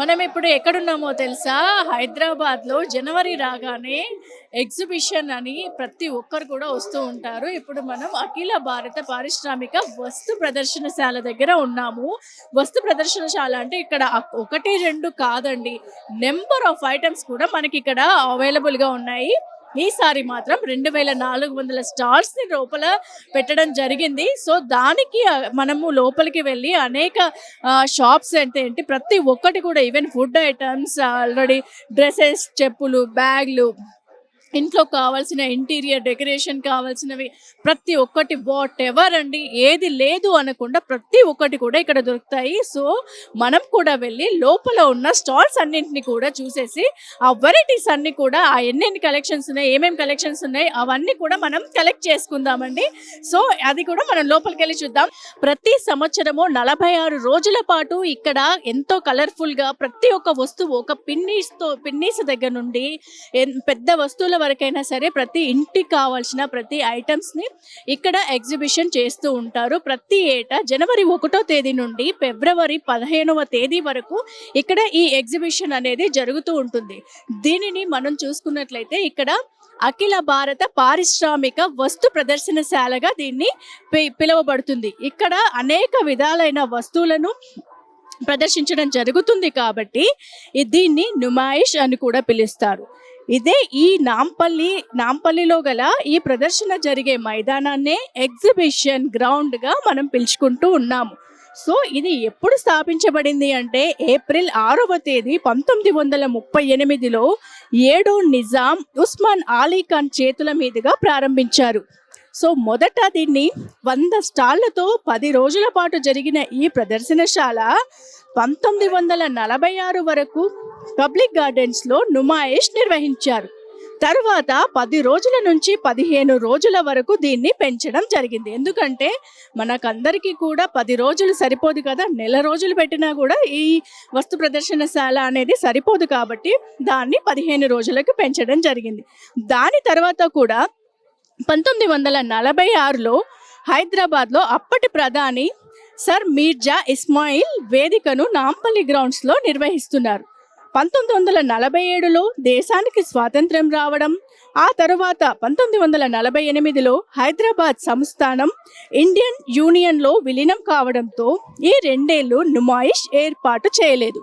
మనం ఇప్పుడు ఎక్కడున్నామో తెలుసా? హైదరాబాద్‌లో జనవరి రాగానే ఎగ్జిబిషన్ అని ప్రతి ఒక్కరు కూడా వస్తూ ఉంటారు. ఇప్పుడు మనం అఖిల భారత పారిశ్రామిక వస్తు ప్రదర్శనశాల దగ్గర ఉన్నాము. వస్తు ప్రదర్శనశాల అంటే ఇక్కడ 1, 2 కాదండి. నంబర్ ఆఫ్ ఐటెమ్స్ కూడా మనకిక్కడ అవైలబుల్‌గా ఉన్నాయి. ఈసారి మాత్రం 2400 స్టాల్స్‌ని లోపల పెట్టడం జరిగింది. సో, దానికి మనము లోపలికి వెళ్ళి అనేక షాప్స్ అంటే ఏంటి ప్రతి ఒక్కటి కూడా even food items already dresses, చెప్పులు, బ్యాగ్‌లు ఇంట్లో కావాల్సిన ఇంటీరియర్ డెకరేషన్ కావాల్సినవి ప్రతి ఒక్కటి వాటెవర్ అండి. ఏది లేదు అనకుండా ప్రతి ఒక్కటి కూడా ఇక్కడ దొరుకుతాయి. సో, మనం కూడా వెళ్ళి లోపల ఉన్న స్టాల్స్ అన్నింటిని కూడా చూసేసి, ఆ వెరైటీస్ అన్నీ కూడా ఎన్నెన్ని కలెక్షన్స్ ఉన్నాయి, ఏమేమి కలెక్షన్స్ ఉన్నాయి అవన్నీ కూడా మనం కలెక్ట్ చేసుకుందామండి. సో, అది కూడా మనం లోపలికెళ్ళి చూద్దాం. ప్రతి సంవత్సరము 46 రోజుల పాటు ఇక్కడ ఎంతో కలర్‌ఫుల్‌గా ప్రతి ఒక్క వస్తువు ఒక పిన్నీస్ దగ్గర నుండి పెద్ద వస్తువుల వరకైనా సరే ప్రతి ఇంటికి కావాల్సిన ప్రతి ఐటమ్స్‌ని ఇక్కడ ఎగ్జిబిషన్ చేస్తూ ఉంటారు. ప్రతి ఏటా జనవరి 1వ తేదీ నుండి ఫిబ్రవరి 15వ తేదీ వరకు ఇక్కడ ఈ ఎగ్జిబిషన్ అనేది జరుగుతూ ఉంటుంది. దీనిని మనం చూసుకున్నట్లయితే ఇక్కడ అఖిల భారత పారిశ్రామిక వస్తు ప్రదర్శనశాలగా దీన్ని పిలువబడుతుంది. ఇక్కడ అనేక విధాలైన వస్తువులను ప్రదర్శించడం జరుగుతుంది కాబట్టి దీన్ని నుమాయిష్ అని కూడా పిలుస్తారు. ఇదే ఈ నాంపల్లిలో గల ఈ ప్రదర్శన జరిగే మైదానాన్నే ఎగ్జిబిషన్ గ్రౌండ్గా మనం పిలుచుకుంటూ ఉన్నాము. సో, ఇది ఎప్పుడు స్థాపించబడింది అంటే ఏప్రిల్ 6వ తేదీ 1938లో 7 నిజాం ఉస్మాన్ అలీ ఖాన్ చేతుల మీదుగా ప్రారంభించారు. సో, మొదట దీన్ని 100 స్టాళ్లతో 10 రోజుల పాటు జరిగిన ఈ ప్రదర్శనశాల 1946 వరకు పబ్లిక్ గార్డెన్స్లో నుమాయిష్ నిర్వహించారు. తరువాత 10 రోజుల నుంచి 15 రోజుల వరకు దీన్ని పెంచడం జరిగింది. ఎందుకంటే మనకందరికీ కూడా 10 రోజులు సరిపోదు కదా, నెల రోజులు పెట్టినా కూడా ఈ వస్తు ప్రదర్శనశాల అనేది సరిపోదు కాబట్టి దాన్ని 15 రోజులకు పెంచడం జరిగింది. దాని తర్వాత కూడా 1946లో హైదరాబాద్లో అప్పటి ప్రధాని సర్ మీర్జా ఇస్మాయిల్ వేదికను నాంపల్లి గ్రౌండ్స్లో నిర్వహిస్తున్నారు. 1947లో దేశానికి స్వాతంత్ర్యం రావడం, ఆ తరువాత 1948లో హైదరాబాద్ సంస్థానం ఇండియన్ యూనియన్లో విలీనం కావడంతో ఈ 2 ఏళ్ళు నుమాయిష్ ఏర్పాటు చేయలేదు.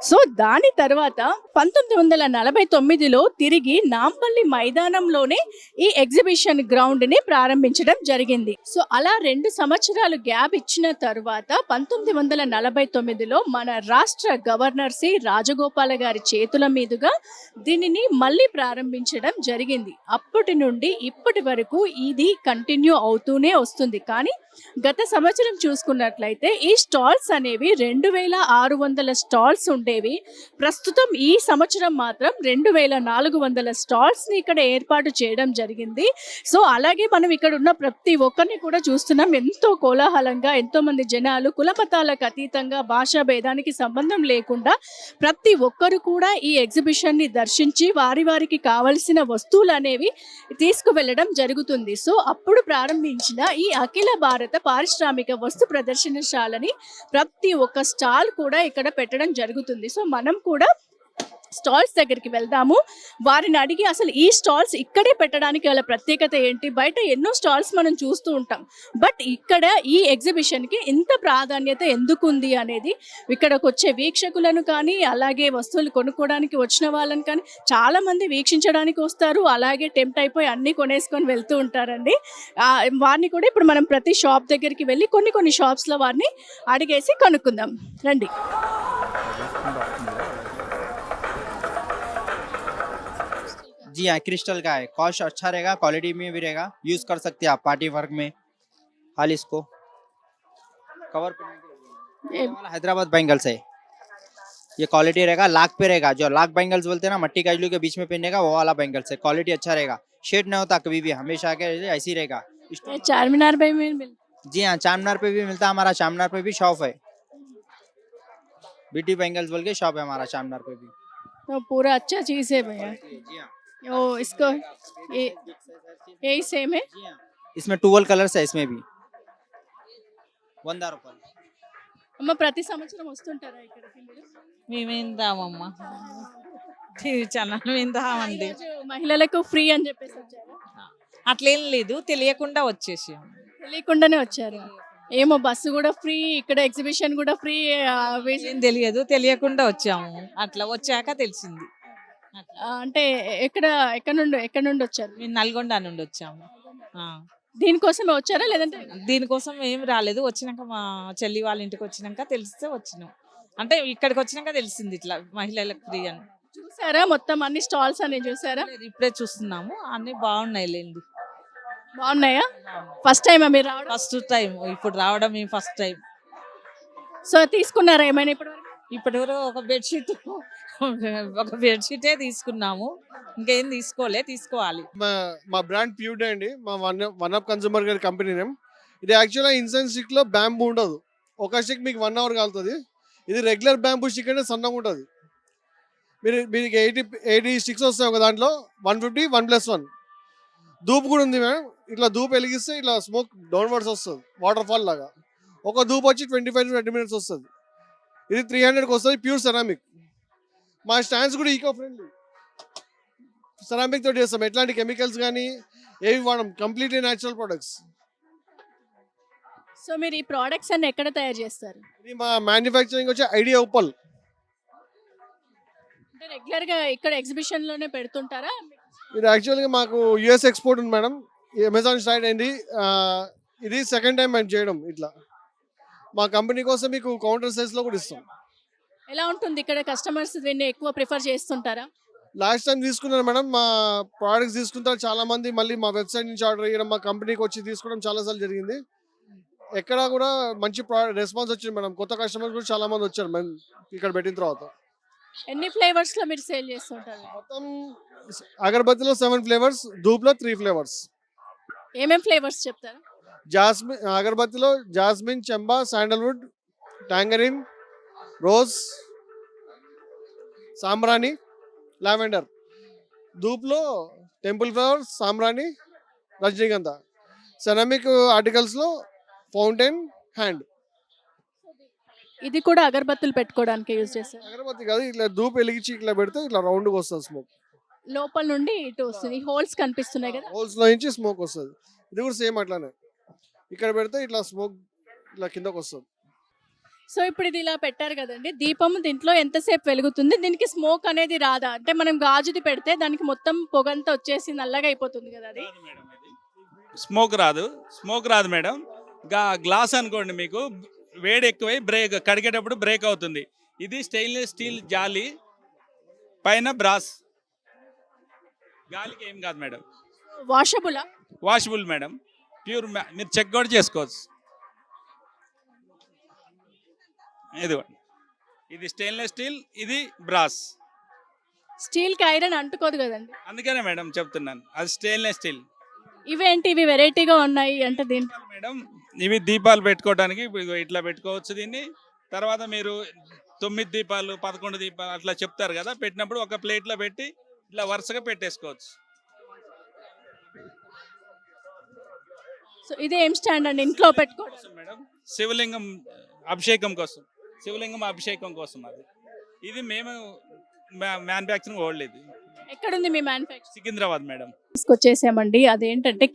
సో, దాని తర్వాత 1949లో తిరిగి నాంపల్లి మైదానంలోనే ఈ ఎగ్జిబిషన్ గ్రౌండ్ని ప్రారంభించడం జరిగింది. సో, అలా 2 సంవత్సరాలు గ్యాప్ ఇచ్చిన తర్వాత 1949లో మన రాష్ట్ర గవర్నర్ సి రాజగోపాల గారి చేతుల మీదుగా దీనిని మళ్ళీ ప్రారంభించడం జరిగింది. అప్పటి నుండి ఇప్పటి వరకు ఇది కంటిన్యూ అవుతూనే వస్తుంది. కానీ గత సంవత్సరం చూసుకున్నట్లయితే ఈ స్టాల్స్ అనేవి 2600 స్టాల్స్ ఉండేవి. ప్రస్తుతం ఈ సంవత్సరం మాత్రం 2400 స్టాల్స్ని ఇక్కడ ఏర్పాటు చేయడం జరిగింది. సో, అలాగే మనం ఇక్కడ ఉన్న ప్రతి ఒక్కరిని కూడా చూస్తున్నాం. ఎంతో కోలాహలంగా ఎంతోమంది జనాలు కులమతాలకు అతీతంగా భాషా భేదానికి సంబంధం లేకుండా ప్రతి ఒక్కరు కూడా ఈ ఎగ్జిబిషన్ని దర్శించి వారికి కావలసిన వస్తువులు అనేవి తీసుకువెళ్ళడం జరుగుతుంది. సో, అప్పుడు ప్రారంభించిన ఈ అఖిల భారత పారిశ్రామిక వస్తు ప్రదర్శనశాలని ప్రతి ఒక్క స్టాల్ కూడా ఇక్కడ పెట్టడం జరుగుతుంది. సో, మనం కూడా స్టాల్స్ దగ్గరికి వెళ్దాము. వారిని అడిగి అసలు ఈ స్టాల్స్ ఇక్కడే పెట్టడానికి గల ప్రత్యేకత ఏంటి, బయట ఎన్నో స్టాల్స్ మనం చూస్తూ ఉంటాం, బట్ ఇక్కడ ఈ ఎగ్జిబిషన్కి ఇంత ప్రాధాన్యత ఎందుకు ఉంది అనేది ఇక్కడికి వచ్చే వీక్షకులను కానీ అలాగే వస్తువులు కొనుక్కోవడానికి వచ్చిన వాళ్ళని కానీ చాలామంది వీక్షించడానికి వస్తారు. అలాగే టెంప్ట్ అయిపోయి అన్నీ కొనేసుకొని వెళ్తూ ఉంటారండి. వారిని కూడా ఇప్పుడు మనం ప్రతి షాప్ దగ్గరికి వెళ్ళి కొన్ని షాప్స్లో వారిని అడిగేసి కనుక్కుందాం రండి. जी हाँ, क्रिस्टल का है। कॉस्ट अच्छा रहेगा, क्वालिटी में भी रहेगा, यूज कर सकते हैं आप पार्टी वर्क में। हाल इसको कवर पे ये वाला हैदराबाद बैंगल्स है। ये क्वालिटी रहेगा, लाख पे रहेगा। जो लाख बैंगल्स बोलते हैं ना, मट्टी काजलू के बीच में पहनेगा वो वाला बैंगल्स है। क्वालिटी अच्छा रहेगा, शेड नहीं होता कभी भी, हमेशा के ऐसे ही रहेगा। चारमीनार पे भी जी हाँ, चारमीनार पे भी मिलता है। हमारा चारमीनार पे भी शॉप है, बीटी बैंगल्स बोल के शॉप है हमारा चारमीनार पे भी। तो पूरा अच्छा चीज है भैया। जी हाँ, ओ इसको ये यही सेम है। जी हाँ, इसमें 12 कलर्स है, इसमें भी 100 रुपये। అమ్మ ప్రతి సంవత్సరం వస్తుంటారా ఇక్కడికి మీరు? మేమేం రామమ్మా, టీవీ ఛానల్ మేము రామండి. ఈరోజు మహిళలకు ఫ్రీ అని చెప్పేసి వచ్చారు, అట్లేం లేదు, తెలియకుండా వచ్చేసాం. తెలియకుండానే వచ్చారు. ఏమో బస్సు కూడా ఫ్రీ, ఇక్కడ ఎగ్జిబిషన్ కూడా ఫ్రీ. ఏం తెలియదు, తెలియకుండా వచ్చాము. అట్లా వచ్చాక తెలిసింది. అట్లా. అంటే ఎక్కడ నుండి వచ్చారు? మేము నల్గొండ నుండి వచ్చాము. ఆ. దీనికోసమే వచ్చారా లేదంటే? దీనికోసం ఏం రాలేదు, వచ్చినాక మా చెల్లి వాళ్ళ ఇంటికి వచ్చినాక తెలిస్తే వచ్చినాం. అంటే ఇక్కడికి వచ్చినాక తెలిసింది ఇట్లా మహిళలకు ఫ్రీ అని. చూసారా మొత్తం అన్ని స్టాల్స్ అని చూసారా? లేదు, ఇప్పుడే చూస్తున్నాము, అన్ని బాగున్నాయి లేండి. బాగున్నాయా? ఫస్ట్ టైం మీరు రావడం? ఫస్ట్ టైం, ఇప్పుడు రావడం మేము ఫస్ట్ టైం. సో తీసుకున్నారా ఏమైనా ఇప్పుడు? ఇప్పటివరకు ఒక బెడ్షీటే తీసుకున్నాము, ఇంకేం తీసుకోవాలి. మా బ్రాండ్ ప్యూడే అండి, మా వన్ అప్ కన్జ్యూమర్ గారి కంపెనీ నేమ్. ఇది యాక్చువల్గా ఇన్సెన్స్ స్టిక్ లో బ్యాంబూ ఉండదు, ఒక స్టిక్ మీకు 1 hour కాలుతుంది. ఇది రెగ్యులర్ బ్యాంబూ స్టిక్ అంటే సన్నగా ఉంటుంది. మీకు 80 స్టిక్స్ వస్తాయి ఒక దాంట్లో, 150 1+1. ధూప్ కూడా ఉంది మేడం. ఇట్లా ధూప్ వెలిగిస్తే ఇట్లా స్మోక్ డౌన్వర్డ్స్ వస్తుంది, వాటర్ ఫాల్ లాగా. ఒక ధూప్ వచ్చి 25 to 30 minutes వస్తుంది. ఇది 300కి వస్తుంది, ప్యూర్ సెరామిక్. మా స్టాండ్స్ కూడా ఈకో ఫ్రెండ్లీ, సెరామిక్ తోటి చేస్తాం. ఎట్లాంటి కెమికల్స్ కానీ ఏవి వాడడం, కంప్లీట్లీ న్యాచురల్ ప్రొడక్ట్స్. సో మీరు ఈ ప్రోడక్ట్స్ అన్ని ఎక్కడ తయారు చేస్తారు? ఇది మా మ్యానుఫ్యాక్చరింగ్ వచ్చి ఐడియా ఉప్పల్. అంటే రెగ్యులర్ గా ఇక్కడ ఎగ్జిబిషన్ లోనే పెడుతుంటారా? ఇది యాక్చువల్గా మాకు యుఎస్ ఎక్స్పోర్ట్ ఉంది మేడం, అమెజాన్ స్టార్ట్ అయింది. ఇది సెకండ్ టైం మేము చేయడం ఇట్లా. మా కంపెనీ కోసం మీకు కౌంటర్ సైజ్లో కూడా ఇస్తాం. ఎలా ఉంటుంది ఇక్కడ? కస్టమర్స్ దీన్ని ఎక్కువ ప్రిఫర్ చేస్తుంటారా? లాస్ట్ టైం తీసుకున్నాను మేడం, మా ప్రోడక్ట్స్ తీసుకుంటారు చాలా మంది. మళ్ళీ మా వెబ్సైట్ నుంచి ఆర్డర్ చేయడం, మా కంపెనీకి వచ్చి తీసుకోవడం చాలాసార్లు జరిగింది. ఎక్కడ కూడా మంచి రెస్పాన్స్ వచ్చింది మేడం. కొత్త కస్టమర్స్ కూడా చాలా మంది వచ్చారు మేము ఇక్కడ పెట్టిన తర్వాత. ఎన్ని ఫ్లేవర్స్ లో మీరు సేల్ చేస్తుంటారు? మొత్తం అగరబత్తిలో 7 ఫ్లేవర్స్, ధూప్లో 3 ఫ్లేవర్స్. ఏమేం ఫ్లేవర్స్ చెప్తారా? జాస్మిన్, అగరబత్తిలో జాస్మిన్, చెంబా, శాండల్వుడ్, టాంగరిన్, రోజ్, సాంబ్రాణి, లావెండర్. ధూప్లో టెంపుల్ ఫ్లవర్స్, సాంబ్రాణి, రజనీగంధ. సెరామిక్ ఆర్టికల్స్లో ఫౌంటైన్, హ్యాండ్. ఇది కూడా అగరబత్తులు పెట్టుకోవడానికి యూజ్ చేస్తారు? అగరబత్తి కాదు, ఇట్లా ధూప్ వెలిగించి ఇట్లా పెడితే ఇట్లా రౌండ్గా వస్తుంది స్మోక్. లోపల నుండి ఇటు వస్తుంది, హోల్స్ కనిపిస్తున్నాయి కదా, హోల్స్లో నుంచి స్మోక్ వస్తుంది. ఇది కూడా సేమ్ అట్లానే, ఇక్కడ పెడితే ఇట్లా స్మోక్ ఇట్లా కిందకు వస్తుంది. సో ఇప్పుడు ఇది ఇలా పెట్టారు కదండి, దీపం దీంట్లో ఎంతసేపు వెలుగుతుంది? దీనికి స్మోక్ అనేది రాదా? అంటే మనం గాజుది పెడితే దానికి మొత్తం పొగంతా వచ్చేసి నల్లగా అయిపోతుంది కదా, అది స్మోక్ రాదు మేడం. గ్లాస్ అనుకోండి, మీకు వేడి ఎక్కువై బ్రేక్ కడిగేటప్పుడు బ్రేక్ అవుతుంది. ఇది స్టెయిన్లెస్ స్టీల్ జాలి, పైన బ్రాస్, గాలికి ఏం కాదు మేడం. వాషబులా? Washable madam, pure. మీరు చెక్ కూడా చేసుకోవచ్చు. ఇది స్టెయిన్లెస్ స్టీల్, ఇది బ్రాస్. స్టీల్ కి ఐరన్ అంటుకోదు కదండి, అందుకనే మేడం చెప్తున్నాను, అది స్టెయిన్లెస్ స్టీల్. ఇవేంటి ఇవి వెరైటీగా ఉన్నాయి అంటే? దీంట్లో మేడం ఇవి దీపాలు పెట్టుకోవడానికి ఇట్లా పెట్టుకోవచ్చు దీన్ని. తర్వాత మీరు 9 దీపాలు 11 దీపాలు అట్లా చెప్తారు కదా, పెట్టినప్పుడు ఒక ప్లేట్లో పెట్టి ఇట్లా వరుసగా పెట్టేసుకోవచ్చు. సో ఇది ఏం స్టాండ్ అండి ఇంట్లో పెట్టుకోవచ్చు మేడం? శివలింగం అభిషేకం కోసం అది. ఇది మేము మ్యానుఫ్యాక్చరింగ్ ఓల్డ్. ఇది ఎక్కడుంది మీ మ్యానుఫ్యాక్చర్? సికింద్రాబాద్ మేడం. తీసుకొచ్చేసామండి. అదేంటంటే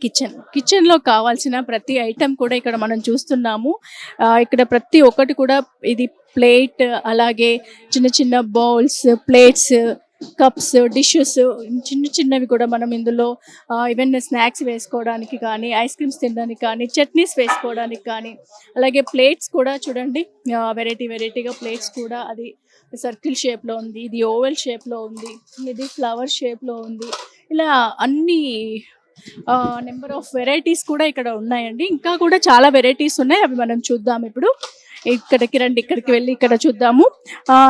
కిచెన్లో కావాల్సిన ప్రతి ఐటెం కూడా ఇక్కడ మనం చూస్తున్నాము. ఇక్కడ ప్రతి ఒక్కటి కూడా, ఇది ప్లేట్, అలాగే చిన్న చిన్న బౌల్స్, ప్లేట్స్, కప్స్, డిషెస్, చిన్నవి కూడా మనం ఇందులో ఈవెన్ స్నాక్స్ వేసుకోవడానికి కానీ, ఐస్ క్రీమ్స్ తినడానికి కానీ, చట్నీస్ వేసుకోవడానికి కానీ, అలాగే ప్లేట్స్ కూడా చూడండి, వెరైటీగా ప్లేట్స్ కూడా. అది సర్కిల్ షేప్లో ఉంది, ఇది ఓవెల్ షేప్లో ఉంది, ఇది ఫ్లవర్ షేప్లో ఉంది. ఇలా అన్ని నెంబర్ ఆఫ్ వెరైటీస్ కూడా ఇక్కడ ఉన్నాయండి. ఇంకా కూడా చాలా వెరైటీస్ ఉన్నాయి, అవి మనం చూద్దాం ఇప్పుడు. ఇక్కడికి రండి, ఇక్కడికి వెళ్ళి ఇక్కడ చూద్దాము.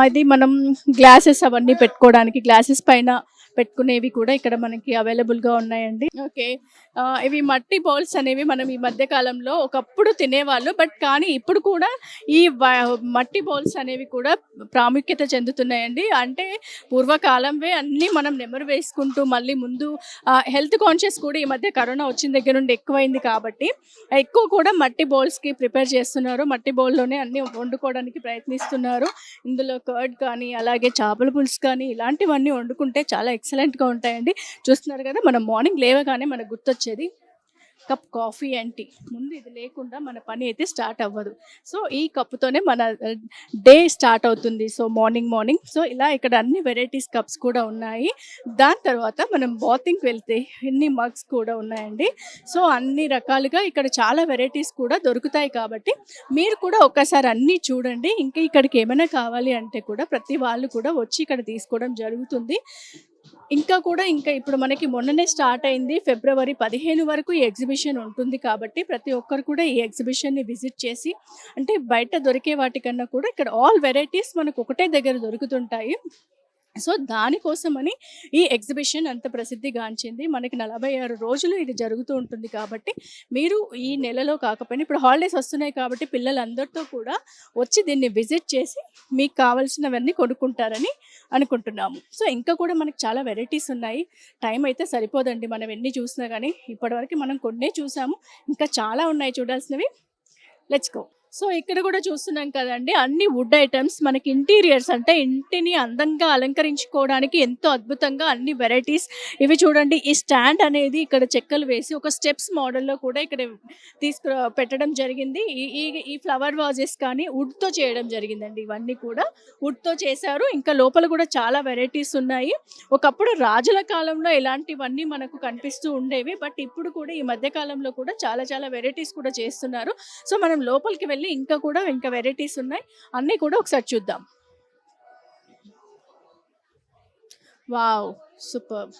ఇది మనం గ్లాసెస్ అవన్నీ పెట్టుకోవడానికి, గ్లాసెస్ పైన పెట్టుకునేవి కూడా ఇక్కడ మనకి అవైలబుల్గా ఉన్నాయండి. ఓకే, ఇవి మట్టి బౌల్స్ అనేవి మనం ఈ మధ్య కాలంలో ఒకప్పుడు తినేవాళ్ళు, బట్ కానీ ఇప్పుడు కూడా ఈ మట్టి బౌల్స్ అనేవి కూడా ప్రాముఖ్యత చెందుతున్నాయండి. అంటే పూర్వకాలంవే అన్నీ మనం నెమరు వేసుకుంటూ మళ్ళీ ముందు హెల్త్ కాన్షియస్ కూడా ఈ మధ్య కరోనా వచ్చిన దగ్గర నుండి ఎక్కువైంది కాబట్టి ఎక్కువ కూడా మట్టి బౌల్స్కి ప్రిపేర్ చేస్తున్నారు. మట్టి బౌల్లోనే అన్నీ వండుకోవడానికి ప్రయత్నిస్తున్నారు. ఇందులో కర్డ్ కానీ అలాగే చేపల పులుసు కానీ ఇలాంటివన్నీ వండుకుంటే చాలా ఎక్సలెంట్గా ఉంటాయండి. చూస్తున్నారు కదా, మనం మార్నింగ్ లేవగానే మనకు గుర్తొచ్చేది కప్ కాఫీ అండ్ టీ. ముందు ఇది లేకుండా మన పని అయితే స్టార్ట్ అవ్వదు. సో ఈ కప్పుతోనే మన డే స్టార్ట్ అవుతుంది. సో మార్నింగ్ సో ఇలా ఇక్కడ అన్ని వెరైటీస్ కప్స్ కూడా ఉన్నాయి. దాని తర్వాత మనం బాతింగ్కి వెళ్తే ఎన్ని మగ్స్ కూడా ఉన్నాయండి. సో అన్ని రకాలుగా ఇక్కడ చాలా వెరైటీస్ కూడా దొరుకుతాయి కాబట్టి మీరు కూడా ఒక్కసారి అన్నీ చూడండి. ఇంకా ఇక్కడికి ఏమైనా కావాలి అంటే కూడా ప్రతి వాళ్ళు కూడా వచ్చి ఇక్కడ తీసుకోవడం జరుగుతుంది. ఇంకా ఇప్పుడు మనకి మొన్ననే స్టార్ట్ అయింది. ఫిబ్రవరి 15 వరకు ఈ ఎగ్జిబిషన్ ఉంటుంది కాబట్టి ప్రతి ఒక్కరు కూడా ఈ ఎగ్జిబిషన్ని విజిట్ చేసి, అంటే బయట దొరికే వాటికన్నా కూడా ఇక్కడ ఆల్ వెరైటీస్ మనకు ఒకటే దగ్గర దొరుకుతుంటాయి. సో దానికోసమని ఈ ఎగ్జిబిషన్ అంత ప్రసిద్ధిగాంచింది. మనకి 46 రోజులు ఇది జరుగుతూ ఉంటుంది కాబట్టి మీరు ఈ నెలలో కాకపోయినా ఇప్పుడు హాలిడేస్ వస్తున్నాయి కాబట్టి పిల్లలందరితో కూడా వచ్చి దీన్ని విజిట్ చేసి మీకు కావాల్సినవన్నీ కొనుక్కుంటారని అనుకుంటున్నాము. సో ఇంకా కూడా మనకి చాలా వెరైటీస్ ఉన్నాయి. టైం అయితే సరిపోదండి మనం ఎన్ని చూసినా కానీ. ఇప్పటివరకు మనం కొన్నే చూసాము, ఇంకా చాలా ఉన్నాయి చూడాల్సినవి. Let's go. సో ఇక్కడ కూడా చూస్తున్నాం కదండి, అన్ని వుడ్ ఐటమ్స్ మనకి ఇంటీరియర్స్ అంటే ఇంటిని అందంగా అలంకరించుకోవడానికి ఎంతో అద్భుతంగా అన్ని వెరైటీస్. ఇవి చూడండి, ఈ స్టాండ్ అనేది ఇక్కడ చెక్కలు వేసి ఒక స్టెప్స్ మోడల్లో కూడా ఇక్కడ పెట్టడం జరిగింది. ఈ ఫ్లవర్ వాజెస్ కానీ వుడ్తో చేయడం జరిగిందండి. ఇవన్నీ కూడా వుడ్తో చేశారు. ఇంకా లోపల కూడా చాలా వెరైటీస్ ఉన్నాయి. ఒకప్పుడు రాజుల కాలంలో ఇలాంటివన్నీ మనకు కనిపిస్తూ ఉండేవి, బట్ ఇప్పుడు కూడా ఈ మధ్య కాలంలో కూడా చాలా వెరైటీస్ కూడా చేస్తున్నారు. సో మనం లోపలికి వెళ్ళి ఇంకా వెరైటీస్ ఉన్నాయి, అన్నీ కూడా ఒకసారి చూద్దాం. Wow, super.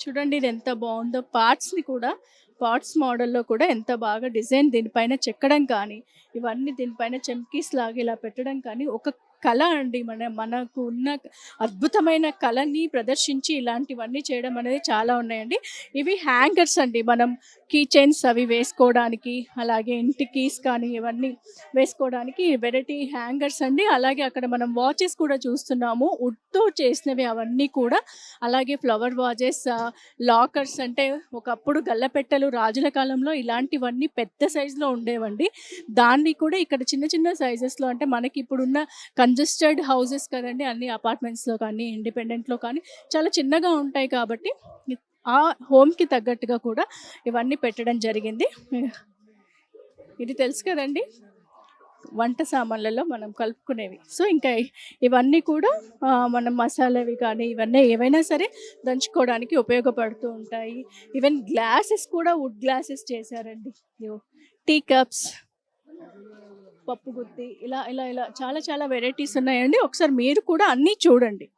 చూడండి ఇది ఎంత బాగుందో. పార్ట్స్ మోడల్లో కూడా ఎంత బాగా డిజైన్ దీనిపైన చెక్కడం కానీ, ఇవన్నీ దీనిపైన చెమ్కీస్ లాగా ఇలా పెట్టడం కానీ ఒక కళ అండి. మనకు ఉన్న అద్భుతమైన కళని ప్రదర్శించి ఇలాంటివన్నీ చేయడం అనేది చాలా ఉన్నాయండి. ఇవి హ్యాంగర్స్ అండి, మనం కీ చైన్స్ అవి వేసుకోవడానికి, అలాగే ఇంటి కీస్ కానీ ఇవన్నీ వేసుకోవడానికి వెరైటీ హ్యాంగర్స్ అండి. అలాగే అక్కడ మనం వాచెస్ కూడా చూస్తున్నాము, వుడ్తో చేసినవి అవన్నీ కూడా. అలాగే ఫ్లవర్ వాచెస్, లాకర్స్, అంటే ఒకప్పుడు గల్లపెట్టెలు రాజుల కాలంలో ఇలాంటివన్నీ పెద్ద సైజులో ఉండేవండి. దాన్ని కూడా ఇక్కడ చిన్న సైజెస్లో, అంటే మనకి ఇప్పుడున్న కంజెస్టెడ్ హౌసెస్ కదండి, అన్ని అపార్ట్మెంట్స్లో కానీ ఇండిపెండెంట్లో కానీ చాలా చిన్నగా ఉంటాయి కాబట్టి ఆ హోమ్కి తగ్గట్టుగా కూడా ఇవన్నీ పెట్టడం జరిగింది. ఇది తెలుసు కదండి, వంట సామాన్లలో మనం కలుపుకునేవి. సో ఇంకా ఇవన్నీ కూడా మనం మసాలావి కానీ ఇవన్నీ ఏవైనా సరే దంచుకోవడానికి ఉపయోగపడుతూ ఉంటాయి. ఈవెన్ గ్లాసెస్ కూడా వుడ్ గ్లాసెస్ చేశారండి. టీ కప్స్, పప్పు గుత్తి, ఇలా చాలా వెరైటీస్ ఉన్నాయండి. ఒకసారి మీరు కూడా అన్నీ చూడండి.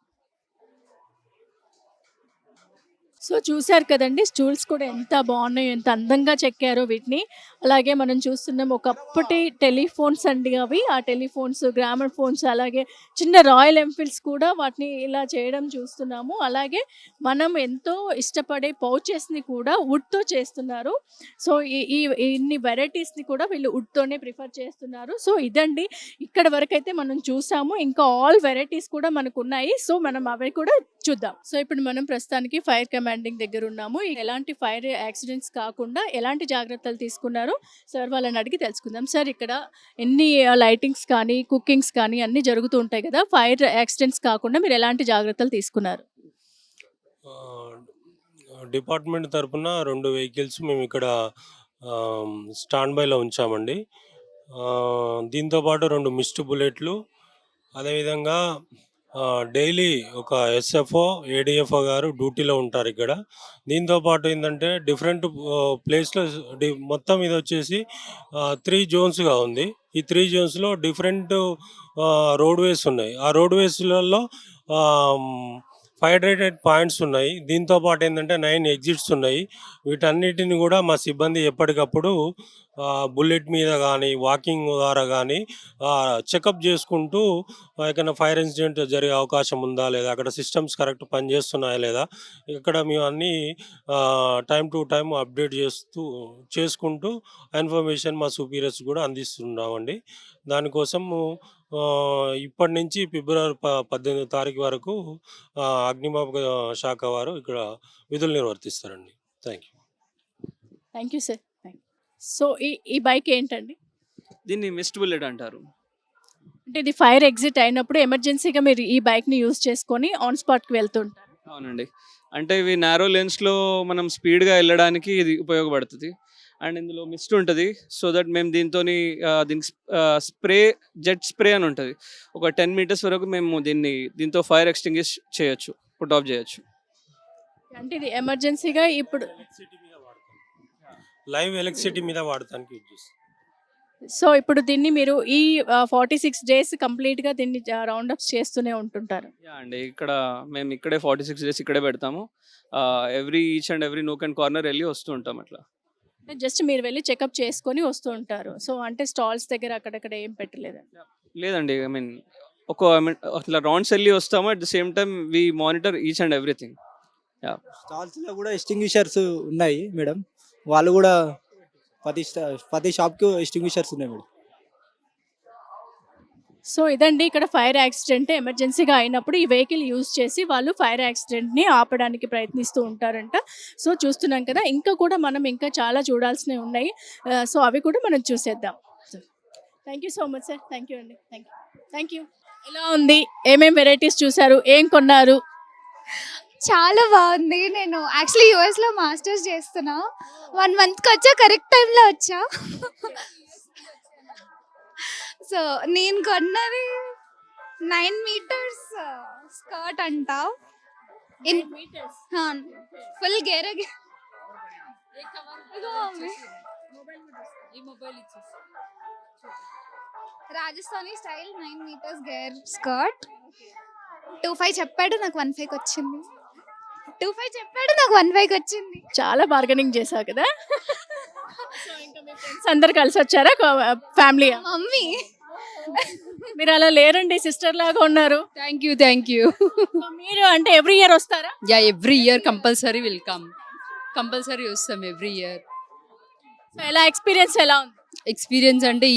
సో చూశారు కదండి, స్టూల్స్ కూడా ఎంత బాగున్నాయో, ఎంత అందంగా చెక్కారో వీటిని. అలాగే మనం చూస్తున్నాం ఒకప్పటి టెలిఫోన్స్ అండి అవి. ఆ టెలిఫోన్స్, గ్రామర్ ఫోన్స్, అలాగే చిన్న రాయల్ ఎన్ఫీల్డ్స్ కూడా వాటిని ఇలా చేయడం చూస్తున్నాము. అలాగే మనం ఎంతో ఇష్టపడే పౌచెస్ని కూడా వుడ్తో చేస్తున్నారు. సో ఇన్ని వెరైటీస్ని కూడా వీళ్ళు వుడ్తోనే ప్రిఫర్ చేస్తున్నారు. సో ఇదండి, ఇక్కడ వరకు అయితే మనం చూసాము. ఇంకా ఆల్ వెరైటీస్ కూడా మనకు ఉన్నాయి. సో మనం అవి కూడా చూద్దాం. సో ఇప్పుడు మనం ప్రస్తుతానికి ఫైర్ కమాండింగ్ దగ్గర ఉన్నాము. ఎలాంటి ఫైర్ యాక్సిడెంట్స్ కాకుండా ఎలాంటి జాగ్రత్తలు తీసుకున్నారు సార్ వాళ్ళని అడిగి తెలుసుకుందాం. సార్ ఇక్కడ ఎన్ని లైటింగ్స్ కానీ కుకింగ్స్ కానీ అన్నీ జరుగుతూ ఉంటాయి కదా, ఫైర్ యాక్సిడెంట్స్ కాకుండా మీరు ఎలాంటి జాగ్రత్తలు తీసుకున్నారు? డిపార్ట్మెంట్ తరపున 2 వెహికల్స్ మేము ఇక్కడ స్టాండ్ బైలో ఉంచామండి. దీంతోపాటు 2 మిస్ట్ బుల్లెట్లు, అదేవిధంగా డైలీ ఒక ఎస్ఎఫ్ఓ, ఏడిఎఫ్ఓ గారు డ్యూటీలో ఉంటారు ఇక్కడ. దీంతోపాటు ఏంటంటే డిఫరెంట్ ప్లేస్లో మొత్తం ఇది వచ్చేసి 3 జోన్స్గా ఉంది. ఈ 3 జోన్స్లో డిఫరెంట్ రోడ్వేస్ ఉన్నాయి. ఆ రోడ్వేస్లలో ఫైర్ రేటెడ్ పాయింట్స్ ఉన్నాయి. దీంతో పాటు ఏంటంటే 9 ఎగ్జిట్స్ ఉన్నాయి. వీటన్నిటిని కూడా మా సిబ్బంది ఎప్పటికప్పుడు బుల్లెట్ మీద కానీ వాకింగ్ ద్వారా కానీ చెకప్ చేసుకుంటూ ఎక్కడైనా ఫైర్ ఇన్సిడెంట్ జరిగే అవకాశం ఉందా లేదా, అక్కడ సిస్టమ్స్ కరెక్ట్ పనిచేస్తున్నాయా లేదా, ఇక్కడ మేము అన్నీ టైం టు టైం అప్డేట్ చేసుకుంటూ ఇన్ఫర్మేషన్ మా సుపీరియర్స్ కూడా అందిస్తున్నామండి. దానికోసము ఇప్పటి నుంచి ఫిబ్రవరి 18 తారీఖు వరకు అగ్నిమాపక శాఖ వారు ఇక్కడ విధులు నిర్వర్తిస్తారండి. Thank you. Thank you sir. So ఈ బైక్ ఏంటండి? దీన్ని మిస్ట్ బుల్లెట్ అంటారు. అంటే ఇది ఫైర్ ఎగ్జిట్ అయినప్పుడు ఎమర్జెన్సీగా మీరు ఈ బైక్ని యూజ్ చేసుకొని ఆన్ స్పాట్కి వెళ్తుంటారు. అవునండి. అంటే ఇవి నారో లెన్స్లో మనం స్పీడ్గా వెళ్ళడానికి ఇది ఉపయోగపడుతుంది. అండ్ ఇందులో మిస్ట్ ఉంటుంది. సో దట్ మేము దీనికి జెట్ స్ప్రే అని ఉంటుంది. ఒక 10 మీటర్స్ వరకు మేము దీంతో ఫైర్ ఎక్స్టింగ్విష్ చేయొచ్చు, పుట్ ఆఫ్ చేయొచ్చు. అంటే ఇది ఎమర్జెన్సీగా ఇప్పుడు లైవ్ ఎలక్ట్రిసిటీ మీద వాడటానికి యూజ్ చేస్తాం. సో ఇప్పుడు దీన్ని మీరు ఈ 46 డేస్ కంప్లీట్గా దీన్ని రౌండప్స్ చేస్తూనే ఉంటుంటారు. యా అండి, మేము ఇక్కడే 46 డేస్ ఇక్కడే పెడతాము. Each and every nook and corner వెళ్ళి వస్తూ ఉంటాం. అట్లా జస్ట్ మీరు వెళ్ళి చెకప్ చేసుకొని వస్తూ ఉంటారు. సో అంటే స్టాల్స్ దగ్గర అక్కడక్కడ ఏం పెట్టలేదు? లేదండి, అట్లా రౌండ్స్ వెళ్ళి వస్తాము. At the same time we monitor each and everything. స్టాల్స్లో కూడా ఎస్టింగ్విషర్స్ ఉన్నాయి మేడం. వాళ్ళు కూడా ప్రతి షాప్కి ఎస్టింగ్విషర్స్ ఉన్నాయి మేడం. సో ఇదండి, ఇక్కడ ఫైర్ యాక్సిడెంట్ ఎమర్జెన్సీగా అయినప్పుడు ఈ వెహికల్ యూజ్ చేసి వాళ్ళు ఫైర్ యాక్సిడెంట్ని ఆపడానికి ప్రయత్నిస్తూ ఉంటారంట. సో చూస్తున్నాం కదా, మనం ఇంకా చాలా చూడాల్సినవి ఉన్నాయి. సో అవి కూడా మనం చూసేద్దాం. Thank you so much sir. Thank you అండి. Thank you. ఎలా ఉంది? ఏమేం వెరైటీస్ చూసారు? ఏం కొన్నారు? చాలా బాగుంది. నేను యాక్చువల్లీ యూఎస్లో మాస్టర్స్ చేస్తున్నా. 1 మంత్కి వచ్చా, కరెక్ట్ టైంలో వచ్చా. సో నేను కొన్నది 9 మీటర్స్ స్కర్ట్ అంట. ఫుల్ గేరే రాజస్థానీ స్టైల్ 9 మీటర్స్ గేర్ స్కర్ట్. 25 చెప్పాడు, నాకు 15కి వచ్చింది. 25 చెప్పాడు, నాకు 15కి వచ్చింది. చాలా బార్గెనింగ్ చేశావు కదా. సో ఇంకా మీ ఫ్రెండ్స్ అందరు కలిసి వచ్చారా? ఫ్యామిలీ? మమ్మీ మీరు అలా లేరండి, సిస్టర్ లాగా ఉన్నారు. Thank you. సో మీరు అంటే ఎవ్రీ ఇయర్ వస్తారా? Yeah, every year compulsory will come. Compulsory వస్తాం ఎవ్రీ ఇయర్. సో ఎలా ఎక్స్పీరియన్స్ ఎలా ఉంది? ఎక్స్పీరియన్స్ అంటే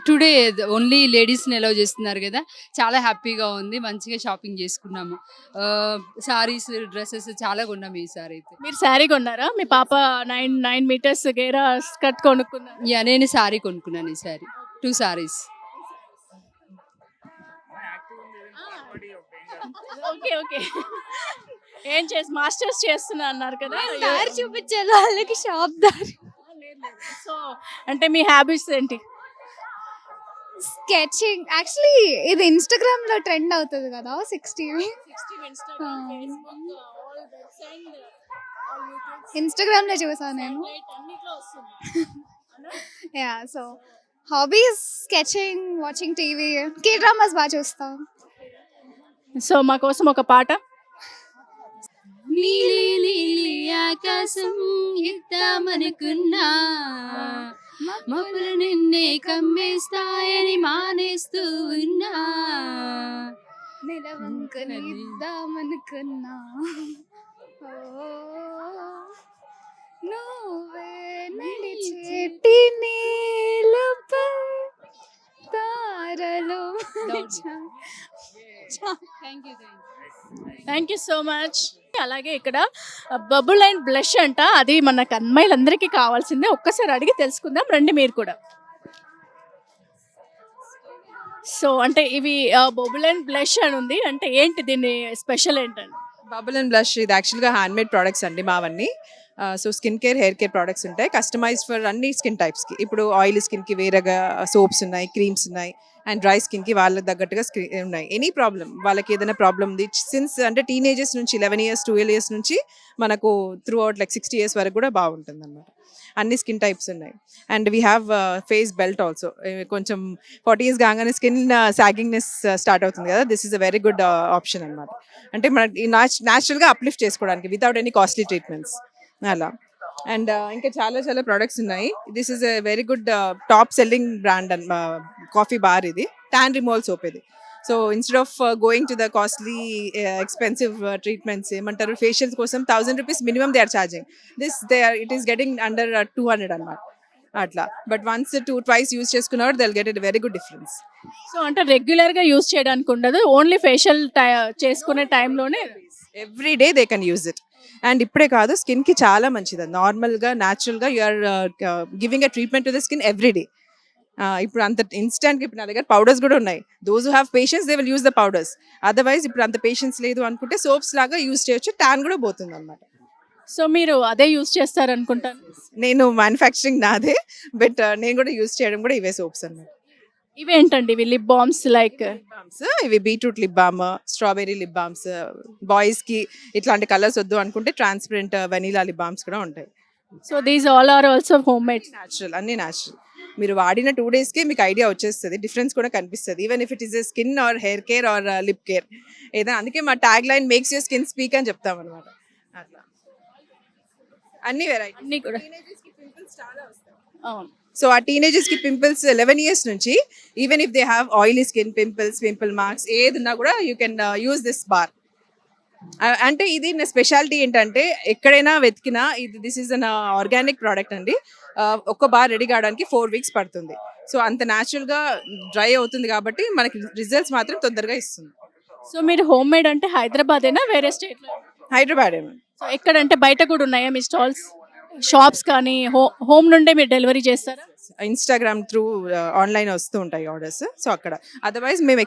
టుడే ఓన్లీ లేడీస్ని అలౌ చేస్తున్నారు కదా, చాలా హ్యాపీగా ఉంది. మంచిగా షాపింగ్ చేసుకున్నాము. సారీస్, డ్రెస్సెస్ చాలా కొన్నాము ఈసారి అయితే. మీరు శారీ కొన్నారా? మీ పాప 9 మీటర్స్ గేరా స్కర్ట్ కొనుక్కున్నారు. యా, నేను సారీ కొనుక్కున్నాను ఈసారి. 2 సారీస్. ఓకే. ఏం మాస్టర్స్ చేస్తున్నా అన్నారు కదా, దారి చూపించాలి వాళ్ళకి, షాప్ దారి. సో అంటే మీ హ్యాబిట్స్ ఏంటి? స్కెచింగ్. యాక్చువల్లీ ఇది ఇన్స్టాగ్రామ్ లో ట్రెండ్ అవుతుంది కదా, 60 ఇన్స్టాగ్రామ్ లో చూసాను నేను. Yeah, so hobbies sketching, watching TV, K dramas బాగా చూస్తాం. సో మా కోసం ఒక పాట. నీలి నీలి ఆకాశం ఇద్దామనుకున్నా, మబ్బులు నిన్నే కమ్మేస్తాయని మానేస్తూ ఉన్నా, నిలవంకని ఇద్దామనుకున్నా, నువ్వే నడిచేటి నీలపై తారలు. Thank you so much. అలాగే ఇక్కడ బబుల్ అండ్ బ్లష్ అంట, అది మనకు అమ్మాయిలందరికీ కావాల్సిందే. ఒక్కసారి అడిగి తెలుసుకుందాం రండి మీరు కూడా. సో అంటే ఇవి బబుల్ అండ్ బ్లష్ అని ఉంది, అంటే ఏంటి దీని స్పెషల్ ఏంటండి? బబుల్ అండ్ బ్లష్ ఇది యాక్చువల్గా హ్యాండ్మేడ్ ప్రోడక్ట్స్ అండి మావన్నీ. So skin care hair care products ఉంటాయి కస్టమైజ్డ్ ఫర్ అన్ని స్కిన్ టైప్స్కి. ఇప్పుడు ఆయిలీ స్కిన్కి వేరేగా సోప్స్ ఉన్నాయి, క్రీమ్స్ ఉన్నాయి, అండ్ డ్రై స్కిన్కి వాళ్ళకి తగ్గట్టుగా ఉన్నాయి. ఎనీ ప్రాబ్లం వాళ్ళకి ఏదైనా ప్రాబ్లం ఉంది సిన్స్ అంటే టీనేజెస్ నుంచి 11 years 12 years నుంచి మనకు త్రూ అవుట్ లైక్ 60 years వరకు కూడా బాగుంటుంది అనమాట. అన్ని స్కిన్ టైప్స్ ఉన్నాయి. And we have face belt also. కొంచెం 40 years కాగానే స్కిన్ సాగింగ్నెస్ స్టార్ట్ అవుతుంది కదా, this is a very good option అనమాట. అంటే మనకి న్యాచురల్గా అప్లిఫ్ట్ చేసుకోవడానికి వితౌట్ ఎనీ కాస్ట్లీ ట్రీట్మెంట్స్ అలా. అండ్ ఇంకా చాలా చాలా ప్రోడక్ట్స్ ఉన్నాయి. This is a very good top selling brand coffee bar. ఇది ట్యాన్ రిమూవల్ సోప్ ఇది. So instead of going to the costly expensive treatments ఏమంటారు ఫేషియల్స్ కోసం 1000 rupees minimum they are charging. It is getting under 200 అనమాట అట్లా. But once twice use చేసుకున్నవాడు they will get a very good difference. So అంటే రెగ్యులర్గా use చేయడానికి ఉండదు, only facial చేసుకునే టైంలోనే. Every day they can use it. And ఇప్పుడే కాదు స్కిన్కి చాలా మంచిది. నార్మల్గా న్యాచురల్గా you are giving a treatment to the skin every day. ఇప్పుడు అంత ఇన్స్టెంట్గా ఇప్పుడు నా దగ్గర పౌడర్స్ కూడా ఉన్నాయి. Those who have patience they will use the powders. Otherwise ఇప్పుడు అంత పేషెన్స్ లేదు అనుకుంటే సోప్స్ లాగా యూజ్ చేయొచ్చు, ట్యాన్ కూడా పోతుంది అనమాట. సో మీరు అదే యూస్ చేస్తారనుకుంటాను. నేను మ్యానుఫ్యాక్చరింగ్ నాదే, బట్ నేను కూడా యూజ్ చేయడం కూడా ఇవే సోప్స్ అనమాట. ఇవేంటండి ఇవి లిప్ బామ్స్ లైక్? ఇవి beetroot lip balm, strawberry lip balms. బాయ్స్కి ఇట్లాంటి కలర్స్ వద్దు అనుకుంటే ట్రాన్స్పరెంట్ వెనీలా లిప్ బామ్స్ కూడా ఉంటాయి. So these all are also homemade, natural, అన్ని న్యాచురల్. మీరు వాడిన 2 daysకే మీకు ఐడియా వచ్చేస్తుంది, డిఫరెన్స్ కూడా కనిపిస్తుంది. Even if it is a skin or hair care or lip care ఏదైనా. అందుకే మా tagline makes your skin speak అని చెప్తాం అనమాట. అట్లా అన్ని వెరైటీ అన్నీ కూడా. అవును. సో ఆ టీనేజర్స్కి పింపుల్స్ 11 years నుంచి even if they have oily skin, pimple marks ఏది ఉన్నా కూడా you can use this bar. అంటే ఇది నా స్పెషాలిటీ ఏంటంటే ఎక్కడైనా వెతికినా this is an organic product అండి. ఒక్క బార్ రెడీ కావడానికి 4 weeks పడుతుంది. సో అంత న్యాచురల్గా డ్రై అవుతుంది కాబట్టి మనకి రిజల్ట్స్ మాత్రం తొందరగా ఇస్తుంది. సో మీరు హోమ్ మేడ్ అంటే హైదరాబాదేనా వేరే స్టేట్లో? హైదరాబాద్ ఏమో. సో ఎక్కడంటే బయట కూడా ఉన్నాయా మీ స్టాల్స్, షాప్స్ కానీ? హోమ్ నుండే మీరు డెలివరీ చేస్తారా? ఇన్స్టాగ్రామ్ త్రూ ఆన్లైన్ వస్తూ ఉంటాయి ఆర్డర్స్. సో అక్కడ అదర్వైజ్ మేము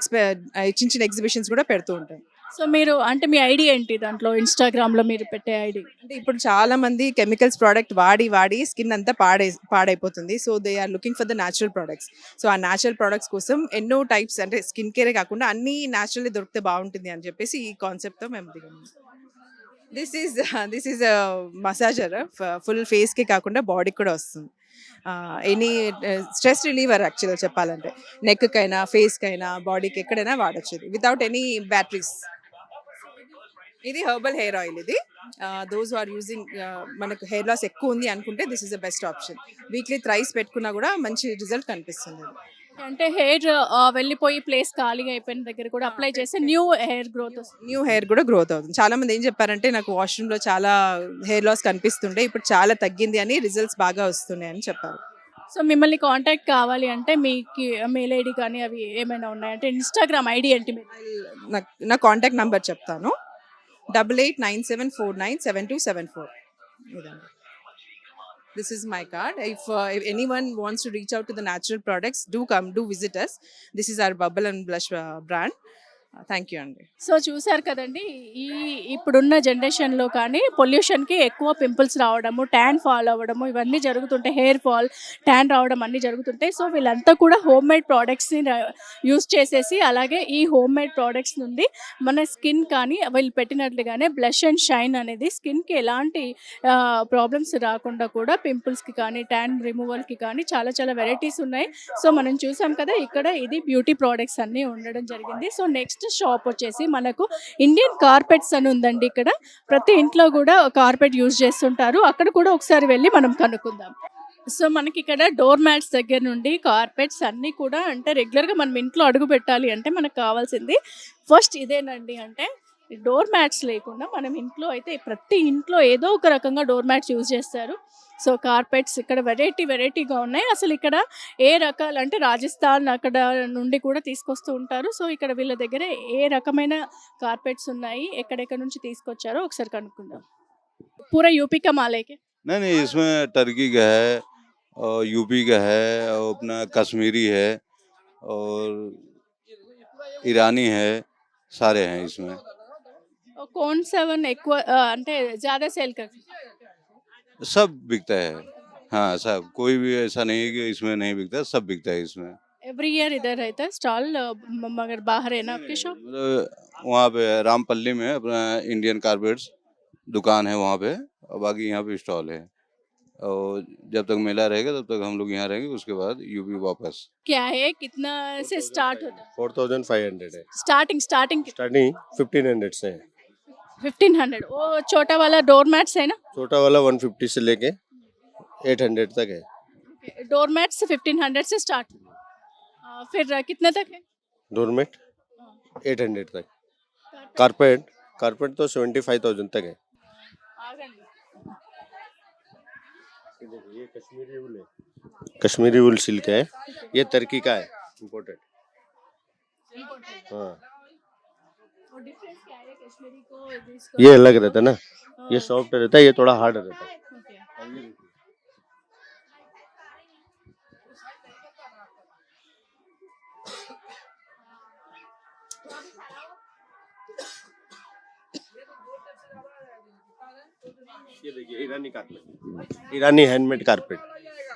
చిన్న చిన్న ఎగ్జిబిషన్స్ కూడా పెడుతూ ఉంటాం. సో మీరు అంటే మీ ఐడి ఏంటి దాంట్లో ఇన్స్టాగ్రామ్లో మీరు పెట్టే ఐడి? అంటే ఇప్పుడు చాలా మంది కెమికల్స్ ప్రోడక్ట్ వాడి స్కిన్ అంతా పాడైపోతుంది. So they are looking for the natural products. So ఆ న్యాచురల్ ప్రోడక్ట్స్ కోసం ఎన్నో టైప్స్ అంటే స్కిన్ కేరే కాకుండా అన్నీ న్యాచురల్లీ దొరికితే బాగుంటుంది అని చెప్పేసి ఈ కాన్సెప్ట్తో మేము దిగాము. దిస్ ఈజ్ మసాజర్, ఫుల్ ఫేస్కి కాకుండా బాడీకి కూడా వస్తుంది. ఎనీ స్ట్రెస్ రిలీవర్ యాక్చువల్గా చెప్పాలంటే నెక్కైనా ఫేస్కైనా బాడీకి ఎక్కడైనా వాడచ్చు ఇది వితౌట్ ఎనీ బ్యాటరీస్. ఇది హెర్బల్ హెయిర్ ఆయిల్. ఇది దోస్ ఆర్ యూజింగ్ మనకు హెయిర్ లాస్ ఎక్కువ ఉంది అనుకుంటే this is the best option. Weekly thrice పెట్టుకున్నా కూడా మంచి రిజల్ట్ కనిపిస్తుంది. అంటే హెయిర్ వెళ్ళిపోయి ప్లేస్ ఖాళీగా అయిపోయిన దగ్గర కూడా అప్లై చేస్తే న్యూ హెయిర్ గ్రోత్ వస్తుంది. న్యూ హెయిర్ కూడా గ్రోత్ అవుతుంది. చాలా మంది ఏం చెప్పారంటే నాకు వాష్రూమ్లో చాలా హెయిర్ లాస్ కనిపిస్తుండే, ఇప్పుడు చాలా తగ్గింది అని, రిజల్ట్స్ బాగా వస్తున్నాయి అని చెప్పారు. సో మిమ్మల్ని కాంటాక్ట్ కావాలి అంటే మీకు మెయిల్ ఐడి కానీ అవి ఏమైనా ఉన్నాయంటే ఇన్స్టాగ్రామ్ ఐడి ఏంటి? నా కాంటాక్ట్ నెంబర్ చెప్తాను, 8897497274. ఇదండి. This is my card. If anyone wants to reach out to the natural products, do visit us. This is our Bubble and Blush brand. Thank you అండి. So చూసారు కదండి, ఇప్పుడున్న జనరేషన్లో కానీ పొల్యూషన్కి ఎక్కువ పింపుల్స్ రావడము, ట్యాన్ ఫాల్ అవ్వడము ఇవన్నీ జరుగుతుంటాయి, హెయిర్ ఫాల్, ట్యాన్ రావడం అన్నీ జరుగుతుంటాయి. సో వీళ్ళంతా కూడా హోమ్ మేడ్ ప్రోడక్ట్స్ని యూస్ చేసేసి అలాగే ఈ హోమ్ మేడ్ ప్రోడక్ట్స్ నుండి మన స్కిన్ కానీ వీళ్ళు పెట్టినట్లుగానే బ్లష్ అండ్ షైన్ అనేది స్కిన్కి ఎలాంటి ప్రాబ్లమ్స్ రాకుండా కూడా పింపుల్స్కి కానీ ట్యాన్ రిమూవల్కి కానీ చాలా చాలా వెరైటీస్ ఉన్నాయి. సో మనం చూసాం కదా ఇక్కడ ఇది బ్యూటీ ప్రోడక్ట్స్ అన్నీ ఉండడం జరిగింది. సో నెక్స్ట్ షాప్ వచ్చేసి మనకు ఇండియన్ కార్పెట్స్ అని ఉందండి. ఇక్కడ ప్రతి ఇంట్లో కూడా కార్పెట్ యూజ్ చేస్తుంటారు, అక్కడ కూడా ఒకసారి వెళ్ళి మనం కనుక్కుందాం. సో మనకి ఇక్కడ డోర్ మ్యాట్స్ దగ్గర నుండి కార్పెట్స్ అన్నీ కూడా అంటే రెగ్యులర్గా మనం ఇంట్లో అడుగు పెట్టాలి అంటే మనకు కావాల్సింది ఫస్ట్ ఇదేనండి. అంటే డోర్ మ్యాట్స్ లేకుండా మనం ఇంట్లో అయితే ప్రతి ఇంట్లో ఏదో ఒక రకంగా డోర్ మ్యాట్స్ యూజ్ చేస్తారు. సో కార్పెట్స్ ఇక్కడ వెరైటీగా ఉన్నాయి. అసలు ఇక్కడ ఏ రకాలు అంటే రాజస్థాన్ అక్కడ నుండి కూడా తీసుకొస్తూ ఉంటారు. సో ఇక్కడ వీళ్ళ దగ్గర ఏ రకమైన కార్పెట్స్ ఉన్నాయి, ఎక్కడెక్కడ నుంచి తీసుకొచ్చారో ఒకసారి కనుక్కుందాం. పూరా యూపీ కా మాలేకే? नहीं, इसमें टर्की का है और यूपी का है और अपना कश्मीरी है और ईरानी है, सारे हैं इसमें. कौन सा वन ఎక్కువ అంటే ज़्यादा सेल कर? सब बिकता है। हाँ सब, कोई भी ऐसा नहीं है कि इसमें नहीं बिकता, सब बिकता है इसमें। एवरी ईयर इधर रहता है स्टॉल, मगर बाहर है ना आपकी शॉप? मतलब वहाँ पे रामपल्ली में अपना इंडियन कारपेट्स दुकान है वहाँ पे, और बाकी यहाँ पे स्टॉल है। और जब तक मेला रहेगा तब तक हम लोग यहाँ रहेंगे, उसके बाद यूपी वापस। क्या है, कितना से स्टार्ट होता है? 4500 है स्टार्टिंग स्टार्टिंग स्टार्टिंग, 1500 से है। 1500। वो छोटा वाला डोर मैट्स है ना? छोटा वाला 150 से लेके 800 तक है। डोर मैट्स 1500 से स्टार्ट, फिर कितने तक है? डोरमेट 800 तक। कारपेट कारपेट तो 75,000 तक है। ये देखिए, ये कश्मीरी वूल है, कश्मीरी वूल सिल्क है, ये टर्की का है, इम्पोर्टेड। हाँ और डिफरेंस क्या है कश्मीरी को? ये अलग रहता है ना, ये सॉफ्ट रहता है, ये थोड़ा हार्ड रहता है। और ये देखिए, ये देखिए ईरानी कारपेट, ईरानी हैंडमेड कारपेट।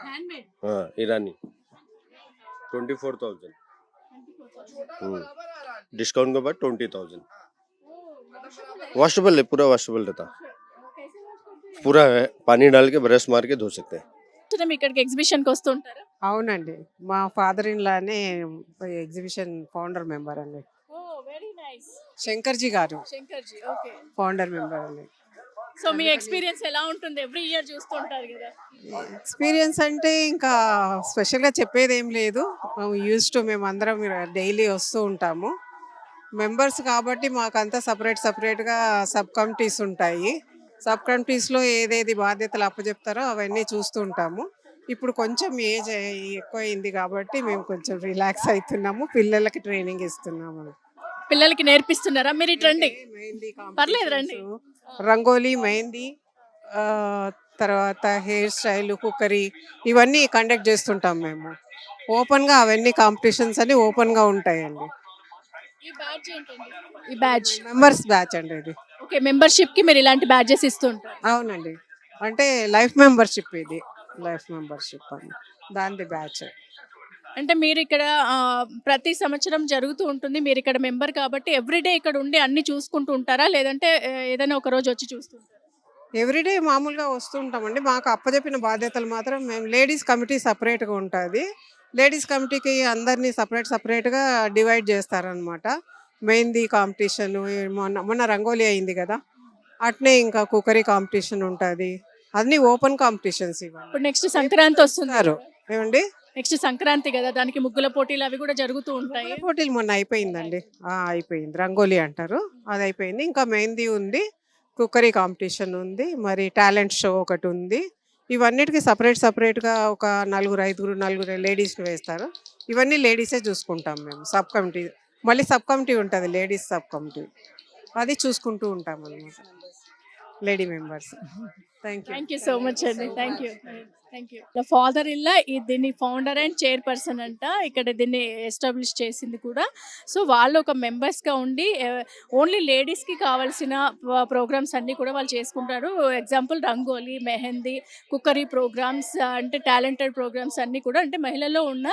हैंडमेड? हाँ ईरानी 24,000। डिस्काउंट के बाद 20,000। वॉशेबल है, पूरा वॉशेबल रहता, पूरा है, पानी डाल के ब्रश मार के धो सकते हैं। మనం ఇక్కడికి ఎగ్జిబిషన్ కి వస్తుంటారా? అవునండి, మా ఫాదర్ ఇన్ లానే ఎగ్జిబిషన్ ఫౌండర్ మెంబర్ అండి. Oh very nice. శంకర్జీ గారు Shankar ji, okay. Founder member అండి. సో మీ ఎక్స్పీరియన్స్ ఎలా ఉంటుంది? ఎవ్రీ ఇయర్ చూస్తుంటారు కదా. ఎక్స్పీరియన్స్ అంటే ఇంకా స్పెషల్గా చెప్పేది ఏం లేదు. యూస్ టు మేమందరం డైలీ వస్తూ ఉంటాము. మెంబర్స్ కాబట్టి మాకంతా సపరేట్గా సబ్ కమిటీస్ ఉంటాయి. సబ్ కమిటీస్లో ఏదేది బాధ్యతలు అప్పచెప్తారో అవన్నీ చూస్తూ ఉంటాము. ఇప్పుడు కొంచెం ఏజ్ ఎక్కువ అయింది కాబట్టి మేము కొంచెం రిలాక్స్ అవుతున్నాము, పిల్లలకి ట్రైనింగ్ ఇస్తున్నాము. పిల్లలకి నేర్పిస్తున్నారా మీరు ఈ రండి? మెహందీ పర్లేదు రండి. రంగోలీ, మెహందీ, తర్వాత హెయిర్ స్టైల్, కుక్కరీ ఇవన్నీ కండక్ట్ చేస్తుంటాం మేము. ఓపెన్గా అవన్నీ కాంపిటీషన్స్ అని ఓపెన్గా ఉంటాయండి. ఈ బ్యాడ్జ్ ఏంటండి? ఈ బ్యాడ్జ్ మెంబర్స్ బ్యాచ్ అండి ఇది. ఓకే, మెంబర్షిప్ కి మీరు ఇలాంటి బ్యాడ్జెస్ ఇస్తుంటారు? అవునండి, అంటే లైఫ్ మెంబర్షిప్, ఇది లైఫ్ మెంబర్షిప్ అని దాని బ్యాచ్. అంటే మీరు ఇక్కడ ప్రతి సంవత్సరం జరుగుతూ ఉంటుంది, మీరు ఇక్కడ మెంబర్ కాబట్టి ఎవ్రీడే ఇక్కడ ఉండి అన్ని చూసుకుంటూ ఉంటారా, లేదంటే ఏదైనా ఒక రోజు వచ్చి చూస్తుంటారా? ఎవ్రీడే మామూలుగా వస్తుంటామండి. మాకు అప్పచెప్పిన బాధ్యతలు మాత్రం మేము లేడీస్ కమిటీ సపరేట్గా ఉంటుంది. లేడీస్ కమిటీకి అందరినీ సపరేట్గా డివైడ్ చేస్తారనమాట. మెహందీ కాంపిటీషన్, మొన్న రంగోలీ అయింది కదా, అట్నే ఇంకా కుక్కరీ కాంపిటీషన్ ఉంటుంది. అన్నీ ఓపెన్ కాంపిటీషన్స్ ఇవ్వాలి. ఇప్పుడు నెక్స్ట్ సంక్రాంతి వస్తున్నారు ఏమండి, నెక్స్ట్ సంక్రాంతి కదా, దానికి ముగ్గుల పోటీలు అవి కూడా జరుగుతూ ఉంటాయి. పోటీలు మొన్న అయిపోయిందండి, అయిపోయింది. రంగోలీ అంటారు, అది అయిపోయింది. ఇంకా మెహందీ ఉంది, కుక్కరీ కాంపిటీషన్ ఉంది, మరి టాలెంట్ షో ఒకటి ఉంది. ఇవన్నిటికీ సపరేట్గా ఒక 4-5 లేడీస్ని వేస్తారు. ఇవన్నీ లేడీసే చూసుకుంటాం మేము. సబ్ కమిటీ, మళ్ళీ సబ్ కమిటీ ఉంటుంది, లేడీస్ సబ్ కమిటీ, అది చూసుకుంటూ ఉంటాం అన్నమాట, lady members. Thank you so much అండి. Thank you. ఫాదర్ ఇల్లా దీన్ని ఫౌండర్ అండ్ చైర్పర్సన్ అంట, ఇక్కడ దీన్ని ఎస్టాబ్లిష్ చేసింది కూడా. సో వాళ్ళు ఒక మెంబర్స్గా ఉండి ఓన్లీ లేడీస్కి కావాల్సిన ప్రోగ్రామ్స్ అన్నీ కూడా వాళ్ళు చేసుకుంటారు. Example rangoli, mehndi, cookery programmes, అంటే టాలెంటెడ్ ప్రోగ్రామ్స్ అన్నీ కూడా, అంటే మహిళల్లో ఉన్న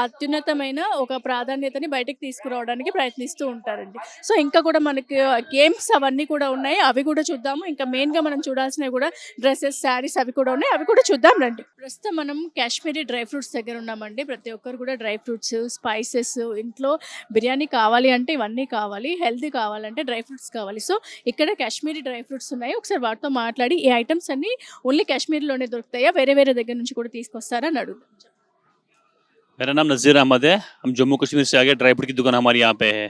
అత్యున్నతమైన ఒక ప్రాధాన్యతని బయటకు తీసుకురావడానికి ప్రయత్నిస్తూ ఉంటారండి. సో ఇంకా కూడా మనకి గేమ్స్ అవన్నీ కూడా ఉన్నాయి, అవి కూడా చూద్దాము. ఇంకా మెయిన్గా మనం చూడాల్సినవి కూడా డ్రెస్సెస్, శారీస్ అవి కూడా ఉన్నాయి, అవి కూడా చూద్దాం రండి. ప్రస్తుతం మనం కాశ్మీరీ డ్రై ఫ్రూట్స్ దగ్గర ఉన్నామండి. ప్రతి ఒక్కరు కూడా డ్రై ఫ్రూట్స్, స్పైసెస్, ఇంట్లో బిర్యానీ కావాలి అంటే ఇవన్నీ కావాలి, హెల్తీ కావాలంటే డ్రై ఫ్రూట్స్ కావాలి. సో ఇక్కడ కాశ్మీరీ డ్రై ఫ్రూట్స్ ఉన్నాయి. ఒకసారి వాటితో మాట్లాడి ఈ ఐటమ్స్ అన్ని ఓన్లీ కాశ్మీర్లోనే దొరుకుతాయా, వేరే దగ్గర నుంచి కూడా తీసుకొస్తారా అని అడుగుతాం. मेरा नाम नज़ीर अहमद है। हम जम्मू कश्मीर से आगे ड्राई फ्रूट की दुकान हमारी यहाँ पे है।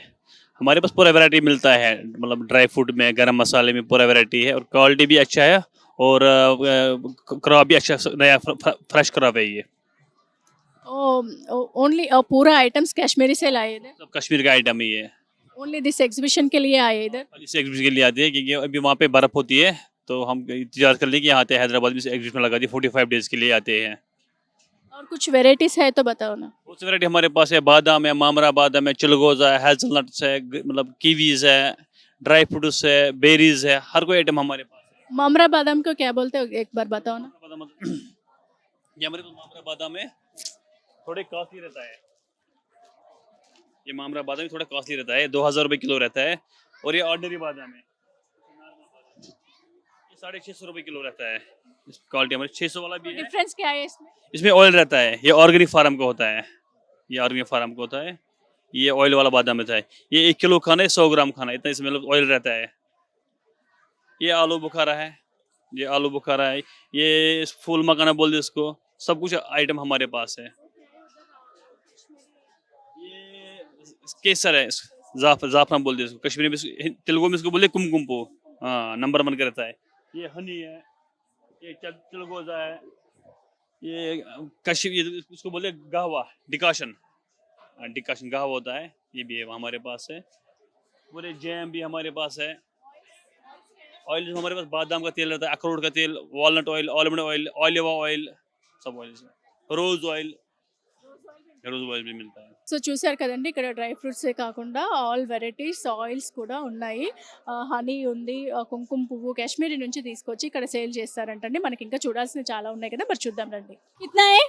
हमारे पास पूरा वैरायटी मिलता है, मतलब ड्राई फ्रूट में, गरम मसाले में पूरा वैरायटी है, और क्वालिटी भी अच्छा है, और क्रॉप भी अच्छा नया फ्रेश क्रॉप है ये। ओनली पूरा आइटम्स कश्मीरी से लाए इधर? सब कश्मीर का आइटम ही है। ओनली दिस एग्जीबिशन के लिए आए इधर? इस एग्जीबिशन के लिए आते हैं क्योंकि अभी वहाँ पे बर्फ़ होती है, तो हम इंतजार कर लें कि यहाँ आते हैं, हैदराबाद में एग्जीबिशन लगा दी, 45 डेज़ के लिए आते हैं। और कुछ वेराइटीज है तो बताओ ना। बहुत सी वैरायटी हमारे पास है, बादाम है, मामरा बादाम है, चिलगोज़ा है, हेज़लनट्स है, मतलब कीवीज़ है, ड्राई फ्रूट्स है, बेरीज है, हर कोई आइटम हमारे पास है। मामरा बादाम को क्या बोलते हो, एक बार बताओ ना। बादाम ये हमारे पास मामरा बादाम है, थोड़े कॉस्टली रहता है। ये मामरा बादाम थोड़ा कॉस्टली रहता है, 2000 रुपये किलो रहता है। और ये ऑर्डिनरी बादाम है, ये 650 रुपये किलो रहता है। क्वालिटी हमारे 600 वाला भी है। डिफरेंस क्या है इसमें? इसमें ऑयल रहता है, ये ऑर्गेनिक फार्म का होता है, ये ऑर्गेनिक फार्म का होता है। ये ऑयल वाला बादाम रहता है, ये 1 किलो खाना है, 100 ग्राम खाना है, इतना इसमें मतलब ऑयल रहता है। ये आलू बुखारा है, ये आलू बुखारा है, ये फूल मखाना बोल दे इसको, सब कुछ आइटम हमारे पास है। ये केसर है, जाफरान बोल दे इसको, कश्मीरी में तेलुगु में इसको बोलते कुमकुमपो, हाँ नंबर 1 का रहता है। ये हनी है, ये चिलगोजा है, ये कश्मीर उसको बोलते गाहवा, डिकाशन, डिकाशन गाहवा होता है, ये भी है हमारे पास है। पूरे जैम भी हमारे पास है। ऑयल हमारे पास बादाम का तेल रहता है, अखरोट का तेल, walnut oil, almond oil, olive oil, सब ऑयल, रोज ऑयल भी मिलता है। సో చూసారు కదండి, ఇక్కడ డ్రై ఫ్రూట్సే కాకుండా ఆల్ వెరైటీస్ ఆయిల్స్ కూడా ఉన్నాయి. హనీ ఉంది, కుంకుమ పువ్వు కాశ్మీరీ నుంచి తీసుకొచ్చి ఇక్కడ సేల్ చేస్తారంటండి. మనకి ఇంకా చూడాల్సినవి చాలా ఉన్నాయి కదా, మరి చూద్దాం రండి. కిतना है?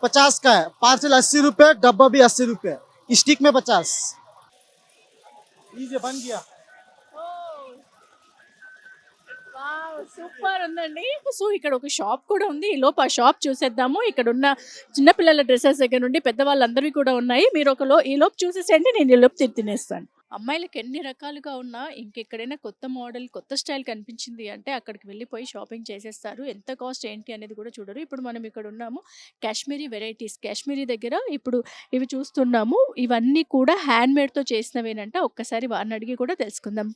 50 का है, पार्सल 80 रुपए, डब्बा भी 80 रुपए, स्टिक में 50। लीजिए बन गया। సూపర్ ఉందండి. సో ఇక్కడ ఒక షాప్ కూడా ఉంది, ఈ లోపు ఆ షాప్ చూసేద్దాము. ఇక్కడ ఉన్న చిన్నపిల్లల డ్రెస్సెస్ దగ్గర నుండి పెద్దవాళ్ళందరివి కూడా ఉన్నాయి. మీరు ఈ లోపు చూసేసేయండి, నేను ఈ లోపు తినేస్తాను. అమ్మాయిలకి ఎన్ని రకాలుగా ఉన్నా ఇంకెక్కడైనా కొత్త మోడల్ కొత్త స్టైల్ కనిపించింది అంటే అక్కడికి వెళ్ళిపోయి షాపింగ్ చేసేస్తారు. ఎంత కాస్ట్ ఏంటి అనేది కూడా చూడరు. ఇప్పుడు మనం ఇక్కడ ఉన్నాము కాశ్మీరీ వెరైటీస్, కాశ్మీరీ దగ్గర ఇప్పుడు ఇవి చూస్తున్నాము. ఇవన్నీ కూడా హ్యాండ్ మేడ్తో చేసినవేనంట. ఒక్కసారి వారిని అడిగి కూడా తెలుసుకుందాం.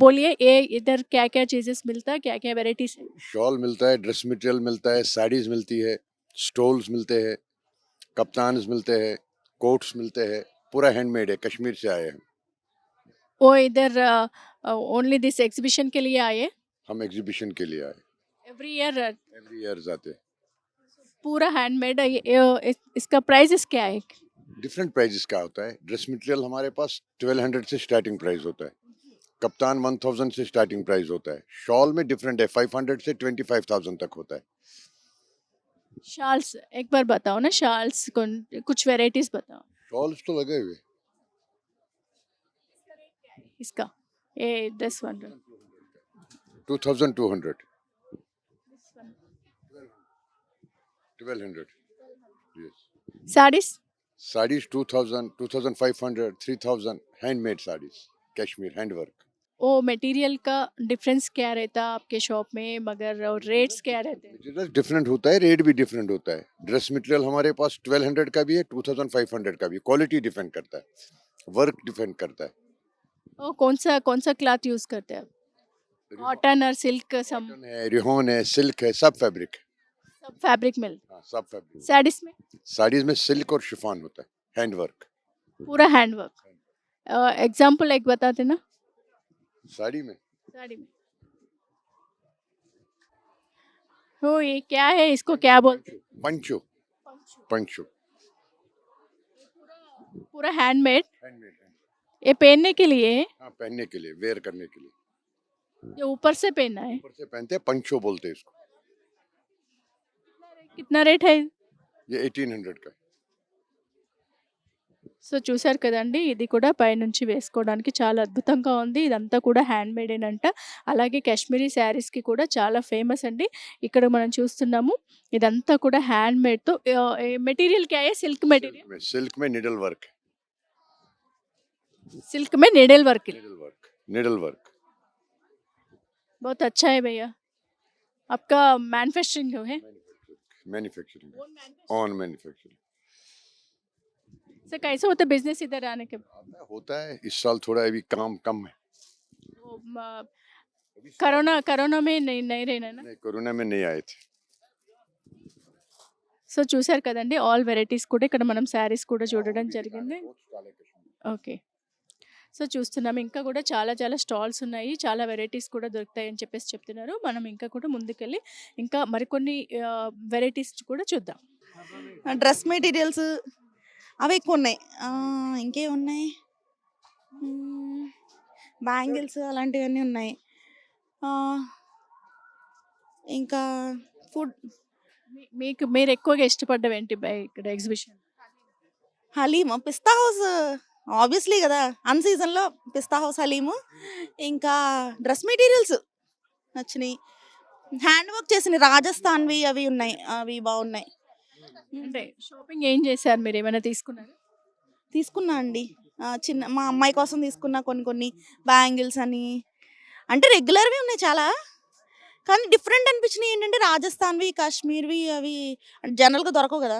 बोलिए ये इधर क्या क्या चीजेस मिलता है, क्या क्या वेराइटीज है? शॉल मिलता है, ड्रेस मटेरियल मिलता है, साड़ीज मिलती है, स्टोल्स मिलते हैं, कप्तान्स मिलते हैं, कोट्स मिलते हैं, पूरा हैंडमेड है, कश्मीर से आए हैं। वो इधर ओनली दिस एग्जीबिशन के लिए आए? हम एग्जीबिशन के लिए आए, एवरी ईयर आते हैं। पूरा हैंडमेड। इसका प्राइस क्या है? डिफरेंट प्राइजेस का होता है। ड्रेस मटेरियल हमारे पास 1200 से स्टार्टिंग प्राइस होता है, कप्तान 1000 से स्टार्टिंग प्राइस होता है, शॉल में डिफरेंट है, 500 से 25,000 तक होता है। शॉल्स एक बार बताओ ना, शॉल्स कुछ वेराइटीज बताओ। शॉल्स तो लगे हुए इसका ये 10 2200 1200 yes। Saris saris 2000 2500 3000 handmade saris, Kashmir handwork. वो मटेरियल का डिफरेंस क्या रहता है आपके शॉप में, मगर रेट्स क्या रहते हैं? मटेरियल डिफरेंट होता है, रेट भी डिफरेंट होता है। ड्रेस मटेरियल हमारे पास 1200 का भी है, 2500 का भी, क्वालिटी डिपेंड करता है, वर्क डिपेंड करता है। वो कौन सा क्लॉथ यूज करते हैं आप? कॉटन और सिल्क सब कॉटन है, रिहोन है, सिल्क है, सब फैब्रिक। फैब्रिक मिलता हाँ, सब फैब्रिक। साड़ीज में? साड़ीज में सिल्क और शिफॉन होता है, हैंडवर्क। पूरा हैंडवर्क। एग्जाम्पल एक बताते ना साड़ी में साड़ी में। हो ये क्या है, इसको क्या बोलते हैं? पंचो, पंचो पूरा हैंडमेड। हैंडमेड। ये पहनने के लिए है? हाँ, पहनने के लिए, वेयर करने के लिए, ये ऊपर से पहनना है? ऊपर से पहनते हैं, पंचो बोलते हैं इसको। कितना रेट है? ये 1800 का है। సో చూసారు కదండి, ఇది కూడా పైనుంచి వేసుకోవడానికి చాలా అద్భుతంగా ఉంది. ఇదంతా కూడా హ్యాండ్ మేడేనంట. అలాగే కాశ్మీరీ శారీస్కి కూడా చాలా ఫేమస్ అండి. ఇక్కడ మనం చూస్తున్నాము ఇదంతా కూడా హ్యాండ్ మేడ్తో. మెటీరియల్ క్యా है? Silk material? सिल्क में निडल वर्क, सिल्क में निडल वर्क। Needle work. बहुत अच्छा है भैया। आपका मैन्युफैक्चरिंग है? Manufacturing, on manufacturing. सर कैसे होता है बिजनेस इधर आने के बाद? होता है, इस साल थोड़ा अभी काम कम है। కరోనా में नहीं रहना ना? नहीं, कोरोना में नहीं आए थे। సో చూసారు కదండి, ఆల్ వెరైటీస్ కూడా ఇక్కడ మనం శారీస్ కూడా చూడడం జరిగింది. ఓకే, సో చూస్తున్నాం ఇంకా కూడా చాలా చాలా స్టాల్స్ ఉన్నాయి, చాలా వెరైటీస్ కూడా దొరుకుతాయి అని చెప్పేసి చెప్తున్నారు. మనం ఇంకా కూడా ముందుకెళ్ళి ఇంకా మరికొన్ని వెరైటీస్ కూడా చూద్దాం. డ్రెస్ మెటీరియల్స్ అవి ఎక్కువ ఉన్నాయి. ఇంకేం ఉన్నాయి, బ్యాంగిల్స్ అలాంటివన్నీ ఉన్నాయి. ఇంకా ఫుడ్ మీకు మీరు ఎక్కువగా ఇష్టపడ్డవి ఏంటి ఇక్కడ ఎగ్జిబిషన్? హలీము, పిస్తా హౌస్ ఆబ్వియస్లీ కదా, అన్ సీజన్లో పిస్తా హౌస్ హలీము. ఇంకా డ్రెస్ మెటీరియల్స్ నచ్చినాయి, హ్యాండ్ వర్క్ చేసిన రాజస్థాన్వి అవి ఉన్నాయి, అవి బాగున్నాయి. అంటే షాపింగ్ ఏం చేశారు మీరు? ఏమైనా తీసుకున్నారా? తీసుకున్నా అండి, చిన్న మా అమ్మాయి కోసం తీసుకున్నా కొన్ని కొన్ని బ్యాంగిల్స్ అని. అంటే రెగ్యులర్వి ఉన్నాయి చాలా, కానీ డిఫరెంట్ అనిపించినాయి ఏంటంటే రాజస్థాన్వి కాశ్మీర్వి అవి జనరల్గా దొరకవు కదా.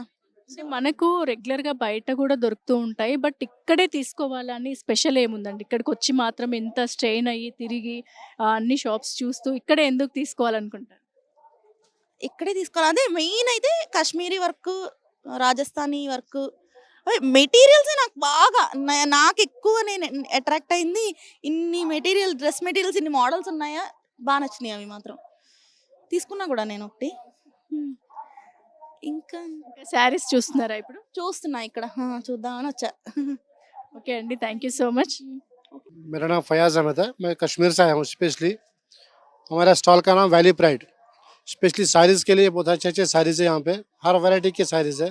అంటే మనకు రెగ్యులర్గా బయట కూడా దొరుకుతూ ఉంటాయి, బట్ ఇక్కడే తీసుకోవాలని స్పెషల్ ఏముందండి? ఇక్కడికి వచ్చి మాత్రం ఎంత స్ట్రెయిన్ అయ్యి తిరిగి అన్ని షాప్స్ చూస్తూ ఇక్కడే ఎందుకు తీసుకోవాలనుకుంటారు? ఇక్కడే తీసుకోవాలి, అదే మెయిన్ అయితే Kashmiri work, Rajasthani work, materials నాకు బాగా నాకు ఎక్కువ నేను అట్రాక్ట్ అయింది. ఇన్ని మెటీరియల్, డ్రెస్ మెటీరియల్స్ ఇన్ని మోడల్స్ ఉన్నాయా, బాగా నచ్చినాయి అవి మాత్రం. తీసుకున్నా కూడా నేను ఒకటి. ఇంకా శారీస్ చూస్తున్నారా ఇప్పుడు? చూస్తున్నా ఇక్కడ, చూద్దామని వచ్చా. ఓకే అండి, థ్యాంక్ యూ సో మచ్. मेरा नाम फयाज अहमद है, मैं कश्मीर से आया हूँ स्पेशली। हमारा स्टॉल का नाम वैली प्राइड। स्पेशली साड़ीज़ के लिए बहुत अच्छे अच्छे साड़ीज़ है यहाँ पे, हर वैरायटी की साड़ीज़ है।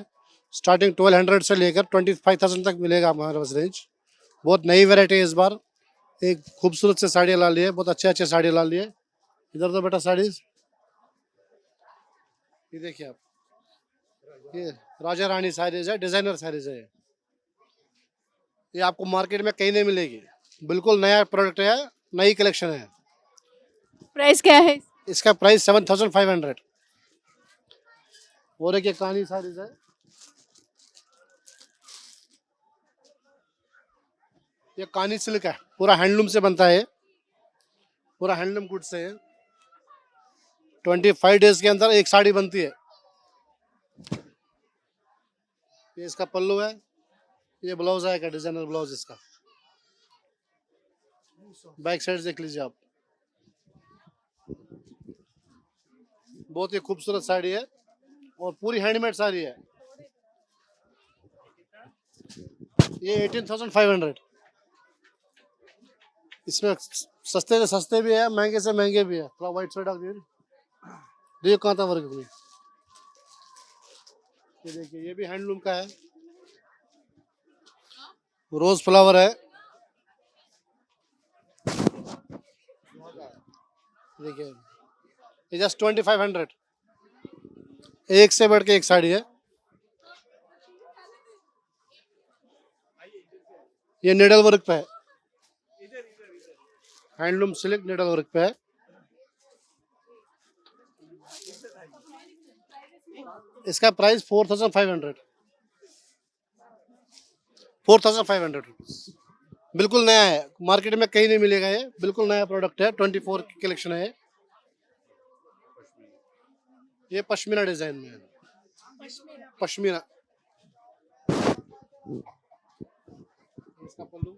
स्टार्टिंग 1200 से लेकर 25,000 तक मिलेगा हमारे पास रेंज। बहुत नई वैरायटी है इस बार, एक खूबसूरत से साड़ी ला लिए, बहुत अच्छे अच्छे साड़ी ला लिए। इधर तो बेटा साड़ीज़ ये देखिए आप, ये राजा रानी साड़ीज़ है, डिज़ाइनर साड़ीज़ है। ये आपको मार्केट में कहीं नहीं मिलेगी, बिल्कुल नया प्रोडक्ट है, नई कलेक्शन है। प्राइस क्या है? इसका प्राइस 7,500। और एक ये कहानी साड़ीज़ है, ये कानी सिल्क है, पूरा हैंडलूम से बनता है, पूरा हैंडलूम गुड से है। 25 डेज के अंदर एक साड़ी बनती है। ये इसका पल्लू है, ये ब्लाउज आएगा, डिजाइनर ब्लाउज इसका। बैक साइड देख लीजिए आप, बहुत ही खूबसूरत साड़ी है और पूरी हैंडमेड साड़ी है। ये 18,500। इसमें सस्ते से सस्ते भी है, महंगे से महंगे भी है। थोड़ा वाइट साइड देखिए कांता वर्क में, ये देखिए ये भी हैंडलूम का है। रोज फ्लावर है, देखिए ये जस्ट 2500। एक से बढ़ के एक साड़ी है। ये निडल वर्क पे है, हैंडलूम सिल्क निडल वर्क पे है। इसका प्राइस 4,500। 4,500 बिल्कुल नया है, मार्केट में कहीं नहीं मिलेगा, ये बिल्कुल नया प्रोडक्ट है। 24 की कलेक्शन है। ये पश्मीना डिजाइन में है, पश्मीना। इसका पल्लू,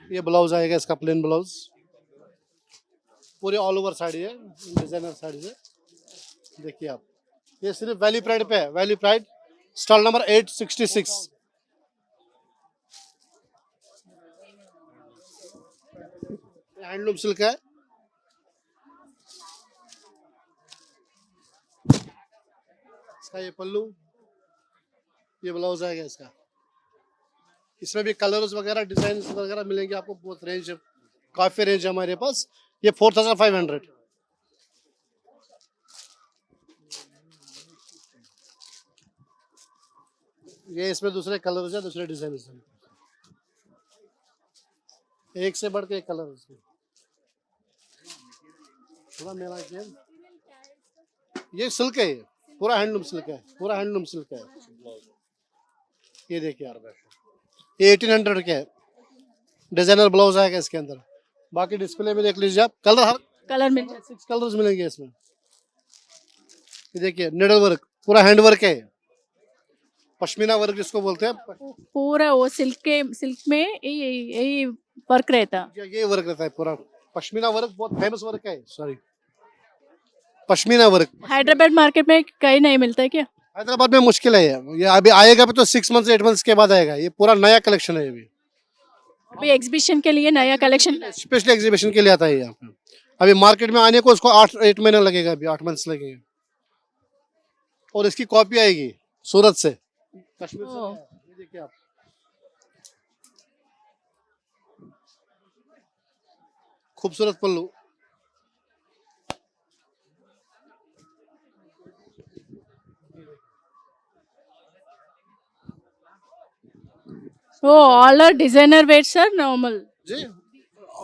ये ब्लाउज आएगा इसका, प्लेन ब्लाउज। पूरे ऑल ओवर साड़ी है, डिजाइनर साड़ी है। देखिए आप, ये सिर्फ वैली प्राइड पे है, valley pride stall number 866। Handloom silk है। इसका ये पल्लू, ये ब्लाउज आएगा इसका। इसमें भी कलर्स वगैरह, डिजाइन वगैरह मिलेंगे आपको, बहुत रेंज, काफी रेंज है हमारे पास। ये 4,500। ये इसमें दूसरे कलर्स है, दूसरे डिजाइन है, एक से बढ़ के एक कलर उसमें। थोड़ा मेरा क्या, ये सिल्क है, ये पूरा हैंडलूम सिल्क है, पूरा हैंडलूम सिल्क है। ये देखिए यार, ये 1800 के है। डिजाइनर ब्लाउज आएगा इसके अंदर। बाकी डिस्प्ले में देख लीजिए आप, कलर हर कलर मिल 6 कलर्स मिलेंगे इसमें। ये देखिए निडल वर्क, पूरा हैंड वर्क है, पश्मीना वर्क जिसको बोलते हैं। पूरा वो सिल्क में यही वर्क रहता। ये वर्क रहता है पूरा, पश्मीना वर्क बहुत फेमस वर्क है। Sorry, pashmina work Hyderabad market में कहीं नहीं मिलता है क्या? हैदराबाद में मुश्किल है ये अभी आएगा भी तो 6 मंथ्स 8 मंथ्स के बाद आएगा। ये पूरा नया कलेक्शन है, ये भी अभी एग्जीबिशन के लिए नया कलेक्शन। स्पेशल एग्जीबिशन के लिए आता है यहाँ पे। अभी मार्केट में आने को उसको 8 महीना लगेगा, अभी 8 मंथ्स लगेंगे। और इसकी कॉपी आएगी सूरत से, कश्मीर से। ओह। ये देखिए आप, खूबसूरत पल्लू। Oh all are designer wear sir, normal जी,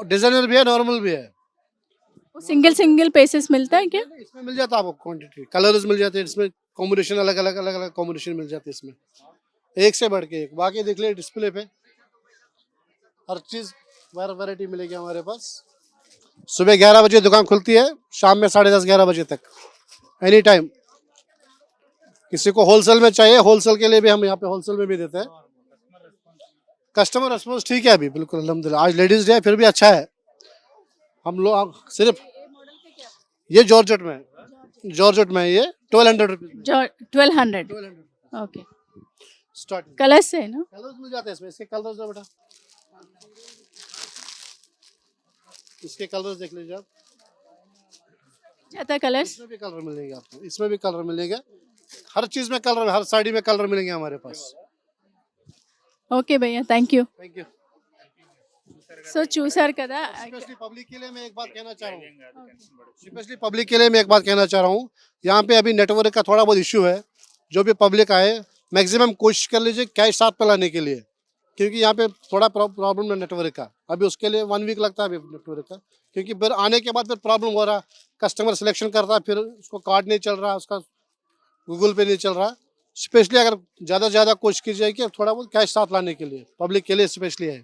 डिजाइनर भी है, नॉर्मल भी है। सिंगल सिंगल पीसेस मिलता है क्या? इसमें मिल जाता है आपको क्वांटिटी, कलर्स मिल जाते हैं इसमें, कॉम्बिनेशन अलग अलग कॉम्बिनेशन मिल जाते हैं इसमें, एक से बढ़ के एक। बाकी देख ले डिस्प्ले पे हर चीज वैरायटी मिलेगी हमारे पास। सुबह 11 बजे दुकान खुलती है, शाम में 10:30-11 बजे तक, एनी टाइम। किसी को होलसेल में चाहिए, होलसेल के लिए भी हम यहाँ पे होलसेल में भी देते हैं। कस्टमर रिस्पॉन्स ठीक है अभी, बिल्कुल अल्हम्दुलिल्लाह। आज लेडीज डे है, फिर भी अच्छा है। हम लोग सिर्फ ये जॉर्जेट में है, जॉर्जेट में है ये 1200 रुपीज 1200 ओके। स्टार्ट। कलर्स है ना? कलर्स मिल जाते हैं इसमें, इसके कलर्स है बेटा, इसके कलर्स देख लीजिए आप। ज्यादा कलर्स इसमें भी कलर मिलेंगे आपको, इसमें भी कलर मिलेंगे, हर चीज में कलर, हर साड़ी में कलर मिलेंगे हमारे पास। ఓకే భయ్యా, thank you. Thank you. So చూసారు కదా, स्पेशली पब्लिक के लिए मैं एक बात कहना चाह रहा हूँ, स्पेशली पब्लिक के लिए मैं एक बात कहना चाह रहा हूँ, यहाँ पे अभी नेटवर्क का थोड़ा बहुत इश्यू है। जो भी पब्लिक आए, मैक्सिमम कोशिश कर लीजिए कैश साथ पे लाने के लिए, क्योंकि यहाँ पे थोड़ा प्रॉब्लम है नेटवर्क का। अभी उसके लिए 1 वीक लगता है अभी नेटवर्क का, क्योंकि फिर आने के बाद फिर प्रॉब्लम हो रहा, कस्टमर सिलेक्शन करता है, फिर उसको कार्ड नहीं चल रहा, उसका गूगल पे नहीं चल रहा। स्पेशली अगर ज़्यादा से ज़्यादा कोशिश की जाए कि थोड़ा बहुत कैश साथ लाने के लिए, पब्लिक के लिए स्पेशली है।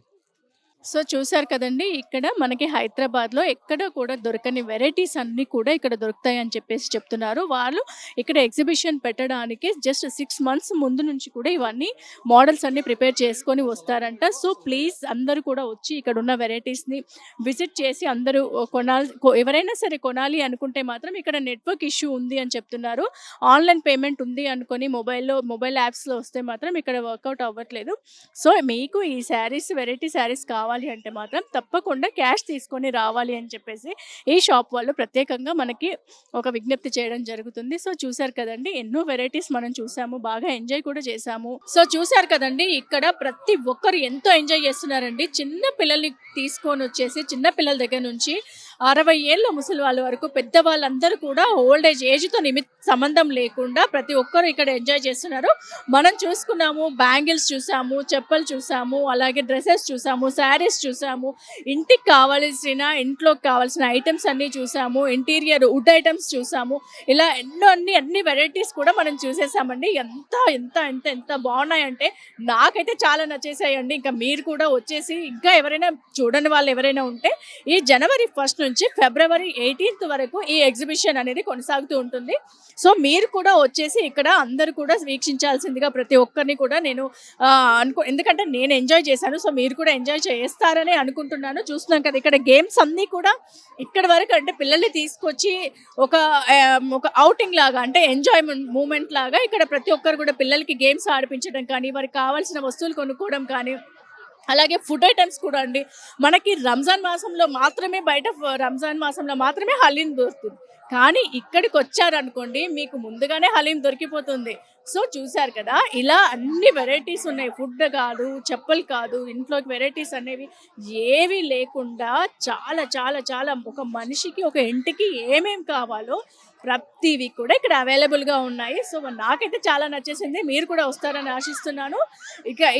సో చూసారు కదండి, ఇక్కడ మనకి హైదరాబాద్లో ఎక్కడ కూడా దొరకని వెరైటీస్ అన్నీ కూడా ఇక్కడ దొరుకుతాయి అని చెప్పేసి చెప్తున్నారు వాళ్ళు. ఇక్కడ ఎగ్జిబిషన్ పెట్టడానికి జస్ట్ 6 మంత్స్ ముందు నుంచి కూడా ఇవన్నీ మోడల్స్ అన్నీ ప్రిపేర్ చేసుకొని వస్తారంట. సో ప్లీజ్ అందరూ కూడా వచ్చి ఇక్కడ ఉన్న వెరైటీస్ని విజిట్ చేసి అందరూ ఎవరైనా సరే కొనాలి అనుకుంటే మాత్రం ఇక్కడ నెట్వర్క్ ఇష్యూ ఉంది అని చెప్తున్నారు. ఆన్లైన్ పేమెంట్ ఉంది అనుకొని మొబైల్ యాప్స్లో వస్తే మాత్రం ఇక్కడ వర్కౌట్ అవ్వట్లేదు. సో మీకు ఈ శారీస్, వెరైటీ శారీస్ కావాలి అంటే మాత్రం తప్పకుండా క్యాష్ తీసుకొని రావాలి అని చెప్పేసి ఈ షాప్ వాళ్ళు ప్రత్యేకంగా మనకి ఒక విజ్ఞప్తి చేయడం జరుగుతుంది. సో చూసారు కదండి, ఎన్నో వెరైటీస్ మనం చూసాము, బాగా ఎంజాయ్ కూడా చేసాము. సో చూసారు కదండి, ఇక్కడ ప్రతి ఒక్కరు ఎంతో ఎంజాయ్ చేస్తున్నారండి. చిన్న పిల్లల్ని తీసుకొని వచ్చేసి, చిన్న పిల్లల దగ్గర నుంచి 60 ఏళ్ళ ముసలి వాళ్ళ వరకు, పెద్దవాళ్ళందరూ కూడా ఓల్డ్ ఏజ్తో సంబంధం లేకుండా ప్రతి ఒక్కరు ఇక్కడ ఎంజాయ్ చేస్తున్నారు. మనం చూసుకున్నాము, బ్యాంగిల్స్ చూసాము, చెప్పులు చూసాము, అలాగే డ్రెస్సెస్ చూసాము, శారీస్ చూసాము, ఇంటికి కావాల్సిన, ఇంట్లోకి కావాల్సిన ఐటమ్స్ అన్నీ చూసాము, ఇంటీరియర్ వుడ్ ఐటమ్స్ చూసాము. ఇలా అన్ని వెరైటీస్ కూడా మనం చూసేసామండి. ఎంత ఎంత ఎంత ఎంత బాగున్నాయంటే నాకైతే చాలా నచ్చేసాయండి. ఇంకా మీరు కూడా వచ్చేసి, ఇంకా ఎవరైనా చూడని వాళ్ళు ఎవరైనా ఉంటే, ఈ జనవరి 1 నుంచి ఫిబ్రవరి 18 వరకు ఈ ఎగ్జిబిషన్ అనేది కొనసాగుతూ ఉంటుంది. సో మీరు కూడా వచ్చేసి ఇక్కడ అందరూ కూడా వీక్షించాల్సిందిగా ప్రతి ఒక్కరిని కూడా నేను ఎందుకంటే నేను ఎంజాయ్ చేశాను. సో మీరు కూడా ఎంజాయ్ చేస్తారని అనుకుంటున్నాను. చూస్తున్నాం కదా, ఇక్కడ గేమ్స్ అన్నీ కూడా ఇక్కడ వరకు అంటే పిల్లల్ని తీసుకొచ్చి ఒక అవుటింగ్ లాగా, అంటే ఎంజాయ్మెంట్ మూమెంట్ లాగా ఇక్కడ ప్రతి ఒక్కరు కూడా పిల్లలకి గేమ్స్ ఆడిపించడం కానీ, వారికి కావాల్సిన వస్తువులు కొనుక్కోవడం కానీ, అలాగే ఫుడ్ ఐటమ్స్ కూడా అండి. మనకి రంజాన్ మాసంలో మాత్రమే, బయట రంజాన్ మాసంలో మాత్రమే హలీం దొరుకుతుంది, కానీ ఇక్కడికి వచ్చారనుకోండి మీకు ముందుగానే హలీం దొరికిపోతుంది. సో చూసారు కదా, ఇలా అన్ని వెరైటీస్ ఉన్నాయి. ఫుడ్ కాదు, చెప్పులు కాదు, ఇంట్లోకి వెరైటీస్ అనేవి ఏవి లేకుండా చాలా చాలా చాలా ఒక మనిషికి, ఒక ఇంటికి ఏమేమి కావాలో ప్రతివి కూడా ఇక్కడ అవైలబుల్గా ఉన్నాయి. సో నాకైతే చాలా నచ్చేసింది. మీరు కూడా వస్తారని ఆశిస్తున్నాను.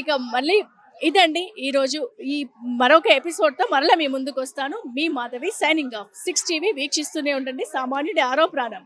ఇక మళ్ళీ ఇదండి ఈరోజు ఈ మరొక ఎపిసోడ్తో మరలా మీ ముందుకు వస్తాను. మీ మాధవి సైనింగ్ ఆఫ్. 6 టీవీ వీక్షిస్తూనే ఉండండి. సామాన్యుడి ఆరో ప్రాణం.